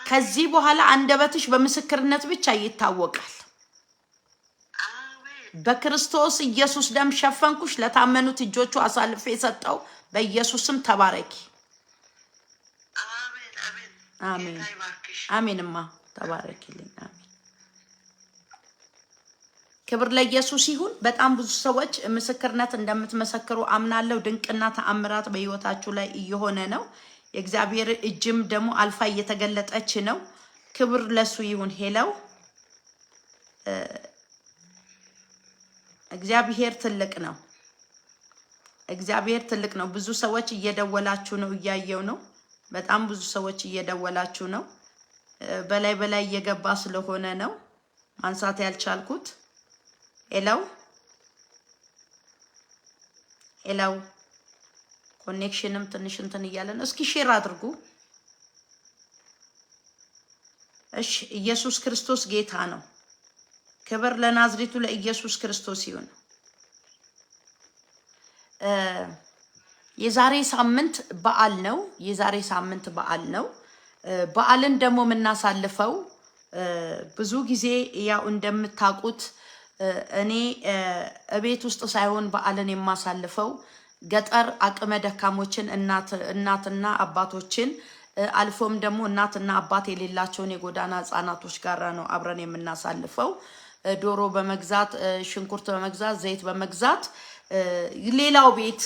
ከዚህ በኋላ አንደበትሽ በምስክርነት ብቻ ይታወቃል። በክርስቶስ ኢየሱስ ደም ሸፈንኩሽ፣ ለታመኑት እጆቹ አሳልፌ የሰጠው በኢየሱስም ተባረኪ። አሜን አሜን አሜን አሜንማ፣ ተባረኪልኝ። አሜን። ክብር ለኢየሱስ ይሁን። በጣም ብዙ ሰዎች ምስክርነት እንደምትመሰክሩ አምናለሁ። ድንቅና ተአምራት በህይወታችሁ ላይ እየሆነ ነው። የእግዚአብሔር እጅም ደግሞ አልፋ እየተገለጠች ነው። ክብር ለሱ ይሁን። ሄለው እግዚአብሔር ትልቅ ነው። እግዚአብሔር ትልቅ ነው። ብዙ ሰዎች እየደወላችሁ ነው፣ እያየው ነው። በጣም ብዙ ሰዎች እየደወላችሁ ነው። በላይ እየገባ ስለሆነ ነው ማንሳት ያልቻልኩት። ሄለው ኮኔክሽንም ትንሽ እንትን እያለ ነው። እስኪ ሼር አድርጉ። እሺ፣ ኢየሱስ ክርስቶስ ጌታ ነው። ክብር ለናዝሬቱ ለኢየሱስ ክርስቶስ ይሁን። የዛሬ ሳምንት በዓል ነው። የዛሬ ሳምንት በዓል ነው። በዓልን ደግሞ የምናሳልፈው ብዙ ጊዜ ያው እንደምታውቁት እኔ እቤት ውስጥ ሳይሆን በዓልን የማሳልፈው ገጠር አቅመ ደካሞችን እናትና አባቶችን አልፎም ደግሞ እናትና አባት የሌላቸውን የጎዳና ህጻናቶች ጋር ነው አብረን የምናሳልፈው። ዶሮ በመግዛት ሽንኩርት በመግዛት ዘይት በመግዛት ሌላው ቤት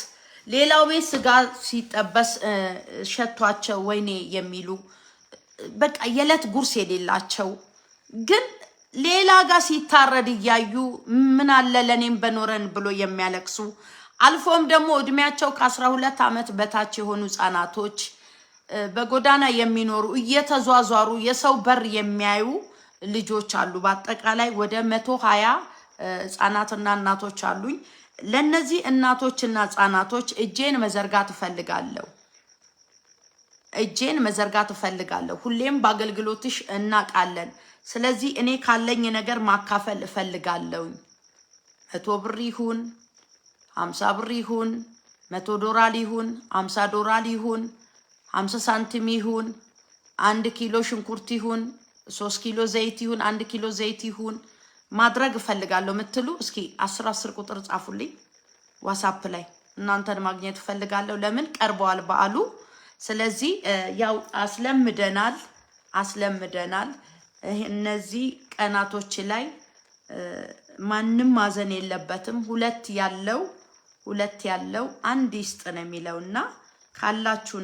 ስጋ ሲጠበስ ሸቷቸው ወይኔ የሚሉ በቃ የዕለት ጉርስ የሌላቸው ግን ሌላ ጋር ሲታረድ እያዩ ምን አለ ለኔም በኖረን ብሎ የሚያለቅሱ አልፎም ደግሞ እድሜያቸው ከ12 ዓመት በታች የሆኑ ህጻናቶች በጎዳና የሚኖሩ እየተዟዟሩ የሰው በር የሚያዩ ልጆች አሉ። በአጠቃላይ ወደ 120 ህጻናትና እናቶች አሉኝ። ለነዚህ እናቶችና ህጻናቶች እጄን መዘርጋት እፈልጋለሁ። ሁሌም በአገልግሎትሽ እናቃለን። ስለዚህ እኔ ካለኝ ነገር ማካፈል እፈልጋለሁ። 100 ብር ይሁን 50 ብር ይሁን $100 ይሁን $50 ይሁን 50 ሳንቲም ይሁን 1 ኪሎ ሽንኩርት ይሁን 3 ኪሎ ዘይት ይሁን 1 ኪሎ ዘይት ይሁን ማድረግ እፈልጋለሁ ምትሉ እስኪ 10 ቁጥር ጻፉልኝ ዋትስአፕ ላይ እናንተን ማግኘት እፈልጋለሁ። ለምን ቀርበዋል በዓሉ። ስለዚህ ያው አስለምደናል እነዚህ ቀናቶች ላይ ማንም ማዘን የለበትም። ሁለት ያለው አንድ ይስጥ ነው የሚለውና ካላችሁ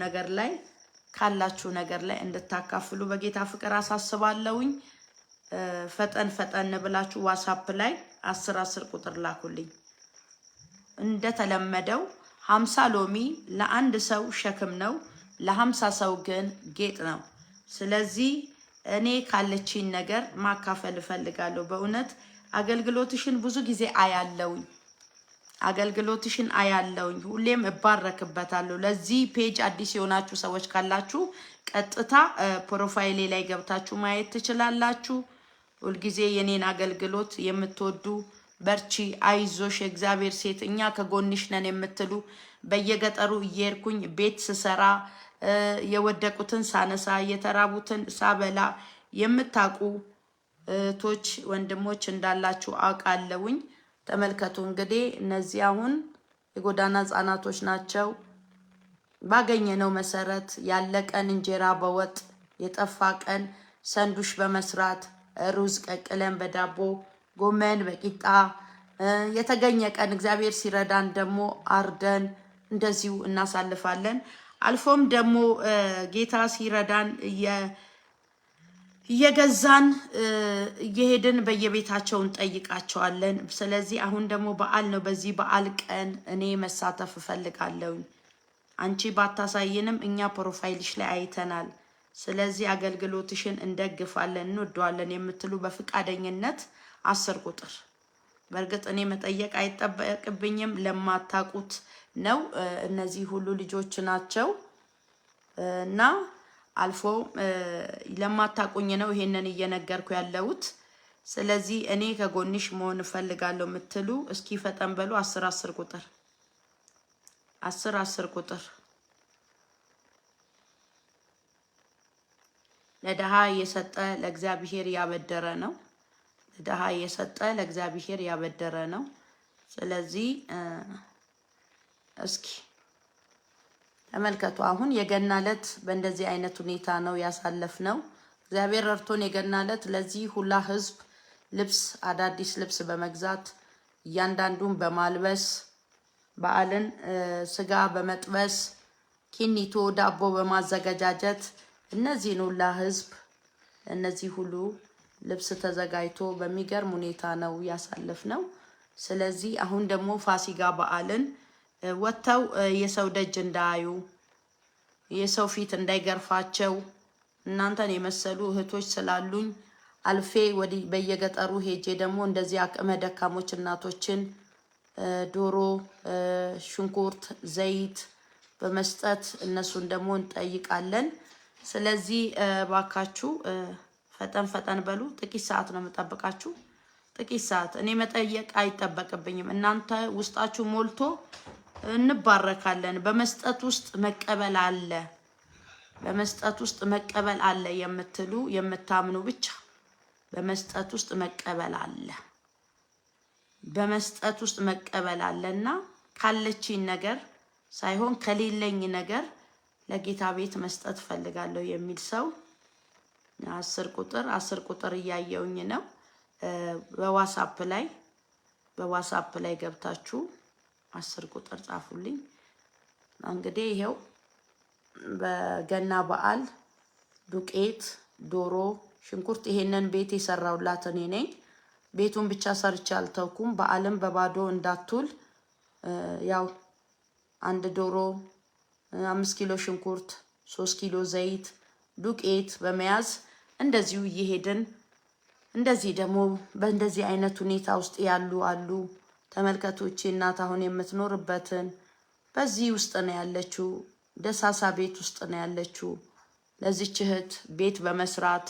ነገር ላይ እንድታካፍሉ በጌታ ፍቅር አሳስባለሁኝ። ፈጠን ብላችሁ ዋትስአፕ ላይ 10 ቁጥር ላኩልኝ። እንደተለመደው 50 ሎሚ ለአንድ ሰው ሸክም ነው፣ ለ50 ሰው ግን ጌጥ ነው። ስለዚህ እኔ ካለችኝ ነገር ማካፈል እፈልጋለሁ። በእውነት አገልግሎትሽን ብዙ ጊዜ አያለውኝ ሁሌም እባረክበታለሁ። ለዚህ ፔጅ አዲስ የሆናችሁ ሰዎች ካላችሁ ቀጥታ ፕሮፋይሌ ላይ ገብታችሁ ማየት ትችላላችሁ። ሁልጊዜ የኔን አገልግሎት የምትወዱ በርቺ፣ አይዞሽ፣ የእግዚአብሔር ሴት እኛ ከጎንሽ ነን የምትሉ በየገጠሩ እየሄድኩኝ ቤት ስሰራ የወደቁትን ሳነሳ የተራቡትን ሳበላ የምታውቁ እህቶች ወንድሞች እንዳላችሁ አውቃለሁኝ። ተመልከቱ እንግዲህ እነዚህ አሁን የጎዳና ህጻናቶች ናቸው። ባገኘነው መሰረት ያለቀን እንጀራ በወጥ የጠፋ ቀን ሰንዱሽ በመስራት ሩዝ ቀቅለን በዳቦ ጎመን በቂጣ የተገኘ ቀን እግዚአብሔር ሲረዳን ደግሞ አርደን እንደዚሁ እናሳልፋለን። አልፎም ደግሞ ጌታ ሲረዳን እየገዛን እየሄድን በየቤታቸው እንጠይቃቸዋለን። ስለዚህ አሁን ደግሞ በዓል ነው። በዚህ በዓል ቀን እኔ መሳተፍ እፈልጋለሁ። አንቺ ባታሳይንም እኛ ፕሮፋይልሽ ላይ አይተናል። ስለዚህ አገልግሎትሽን እንደግፋለን እንወደዋለን የምትሉ በፍቃደኝነት 10 ቁጥር በእርግጥ እኔ መጠየቅ አይጠበቅብኝም፣ ለማታውቁት ነው። እነዚህ ሁሉ ልጆች ናቸው እና አልፎ ለማታውቁኝ ነው ይሄንን እየነገርኩ ያለሁት። ስለዚህ እኔ ከጎንሽ መሆን እፈልጋለሁ የምትሉ እስኪ ፈጠን በሉ 10 ቁጥር 10 ቁጥር ለድሃ የሰጠ ለእግዚአብሔር ያበደረ ነው። ለድሃ የሰጠ ለእግዚአብሔር ያበደረ ነው። ስለዚህ እስኪ ተመልከቱ። አሁን የገና ዕለት በእንደዚህ አይነት ሁኔታ ነው ያሳለፍነው። እግዚአብሔር ረድቶን የገና ዕለት ለዚህ ሁላ ህዝብ ልብስ አዳዲስ ልብስ በመግዛት እያንዳንዱን በማልበስ በዓልን ስጋ በመጥበስ ኪኒቶ ዳቦ በማዘጋጀት እነዚህን ሁላ ህዝብ እነዚህ ሁሉ ልብስ ተዘጋጅቶ በሚገርም ሁኔታ ነው ያሳለፍነው። ስለዚህ አሁን ደግሞ ፋሲካ በዓልን ወጥተው የሰው ደጅ እንዳያዩ የሰው ፊት እንዳይገርፋቸው እናንተን የመሰሉ እህቶች ስላሉኝ አልፌ ወዲህ በየገጠሩ ሄጄ ደግሞ እንደዚህ አቅመ ደካሞች እናቶችን ዶሮ፣ ሽንኩርት፣ ዘይት በመስጠት እነሱን ደግሞ እንጠይቃለን። ስለዚህ ባካችሁ ፈጠን በሉ። ጥቂት ሰዓት ነው የምጠብቃችሁ። ጥቂት ሰዓት እኔ መጠየቅ አይጠበቅብኝም። እናንተ ውስጣችሁ ሞልቶ እንባረካለን። በመስጠት ውስጥ መቀበል አለ። በመስጠት ውስጥ መቀበል አለ የምትሉ የምታምኑ ብቻ በመስጠት ውስጥ መቀበል አለ። በመስጠት ውስጥ መቀበል አለና ካለችኝ ነገር ሳይሆን ከሌለኝ ነገር ለጌታ ቤት መስጠት ፈልጋለሁ የሚል ሰው 10 ቁጥር እያየውኝ ነው። በዋትስአፕ ላይ ገብታችሁ 10 ቁጥር ጻፉልኝ። እንግዲህ ይሄው በገና በዓል ዱቄት፣ ዶሮ፣ ሽንኩርት ይሄንን ቤት የሰራውላት እኔ ነኝ። ቤቱን ብቻ ሰርቼ አልተውኩም። በዓልም በባዶ እንዳትውል ያው 1 ዶሮ፣ 5 ኪሎ ሽንኩርት፣ 3 ኪሎ ዘይት፣ ዱቄት በመያዝ እንደዚሁ እየሄድን እንደዚህ ደግሞ በእንደዚህ አይነት ሁኔታ ውስጥ ያሉ አሉ። ተመልከቶቼ እናት አሁን የምትኖርበትን በዚህ ውስጥ ነው ያለችው። ደሳሳ ቤት ውስጥ ነው ያለችው። ለዚች እህት ቤት በመስራት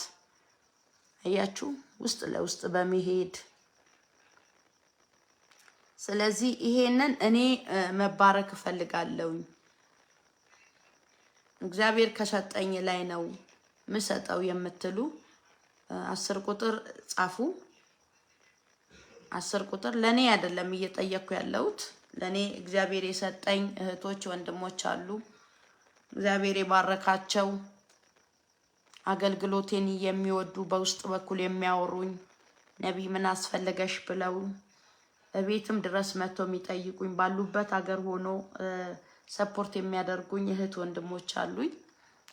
አያችሁ ውስጥ ለውስጥ በመሄድ ስለዚህ ይሄንን እኔ መባረክ እፈልጋለሁ። እግዚአብሔር ከሰጠኝ ላይ ነው ምሰጠው የምትሉ 10 ቁጥር ጻፉ። 10 ቁጥር ለኔ አይደለም እየጠየቅኩ ያለሁት ለኔ እግዚአብሔር የሰጠኝ እህቶች ወንድሞች አሉ። እግዚአብሔር የባረካቸው አገልግሎቴን የሚወዱ በውስጥ በኩል የሚያወሩኝ ነቢይ ምን አስፈልገሽ ብለው በቤትም ድረስ መጥቶ የሚጠይቁኝ ባሉበት ሀገር ሆኖ ሰፖርት የሚያደርጉኝ እህት ወንድሞች አሉኝ።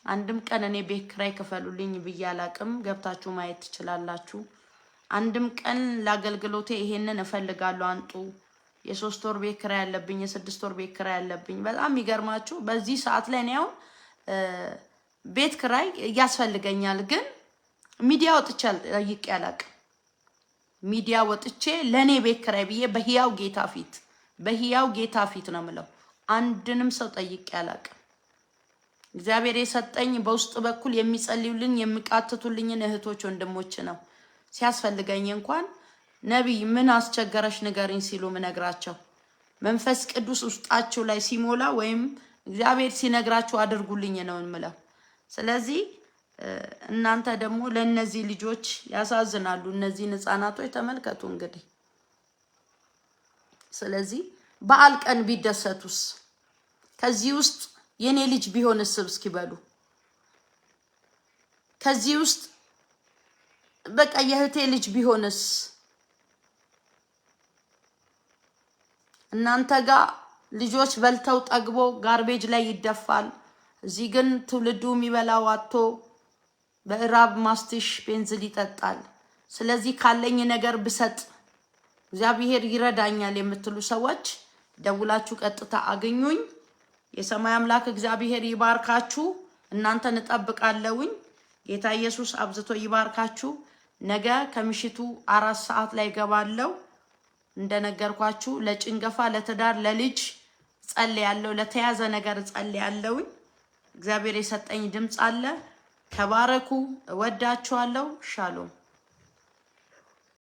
አንድም ቀን እኔ ቤት ኪራይ ክፈሉልኝ ብዬ አላቅም። ገብታችሁ ማየት ትችላላችሁ። አንድም ቀን ለአገልግሎቴ ይሄንን እፈልጋለሁ አንጡ፣ የ3 ወር ቤት ኪራይ ያለብኝ፣ የ6 ወር ቤት ኪራይ ያለብኝ። በጣም የሚገርማችሁ በዚህ ሰዓት ላይ ነው ቤት ኪራይ ያስፈልገኛል፣ ግን ሚዲያ ወጥቼ ጠይቄ አላቅም። ሚዲያ ወጥቼ ለኔ ቤት ኪራይ ብዬ በህያው ጌታ ፊት ነው የምለው። አንድንም ሰው ጠይቄ አላቅም። እግዚአብሔር የሰጠኝ በውስጥ በኩል የሚጸልዩልኝ የሚቃትቱልኝን እህቶች ወንድሞች ነው። ሲያስፈልገኝ እንኳን ነቢይ ምን አስቸገረሽ ንገሪኝ ሲሉ ምነግራቸው መንፈስ ቅዱስ ውስጣችሁ ላይ ሲሞላ ወይም እግዚአብሔር ሲነግራችሁ አድርጉልኝ ነው የምለው። ስለዚህ እናንተ ደግሞ ለነዚህ ልጆች ያሳዝናሉ። እነዚህ ህፃናቶች ተመልከቱ እንግዲህ። ስለዚህ በዓል ቀን ቢደሰቱስ? ከዚህ ውስጥ የኔ ልጅ ቢሆንስ እስኪበሉ። ከዚህ ውስጥ በቃ የእህቴ ልጅ ቢሆንስ? እናንተ ጋር ልጆች በልተው ጠግቦ ጋርቤጅ ላይ ይደፋል። እዚህ ግን ትውልዱ የሚበላው አጥቶ በእራብ ማስቲሽ ቤንዝል ይጠጣል። ስለዚህ ካለኝ ነገር ብሰጥ እግዚአብሔር ይረዳኛል የምትሉ ሰዎች ደውላችሁ ቀጥታ አገኙኝ። የሰማይ አምላክ እግዚአብሔር ይባርካችሁ። እናንተን እጠብቃለሁኝ። ጌታ ኢየሱስ አብዝቶ ይባርካችሁ። ነገ ከምሽቱ 4 ሰዓት ላይ ገባለሁ። እንደነገርኳችሁ ለጭንገፋ፣ ለትዳር፣ ለልጅ ጸልያለሁ። ለተያዘ ነገር ጸልያለሁኝ። እግዚአብሔር የሰጠኝ ድምጽ አለ። ተባረኩ። እወዳችኋለሁ። ሻሎም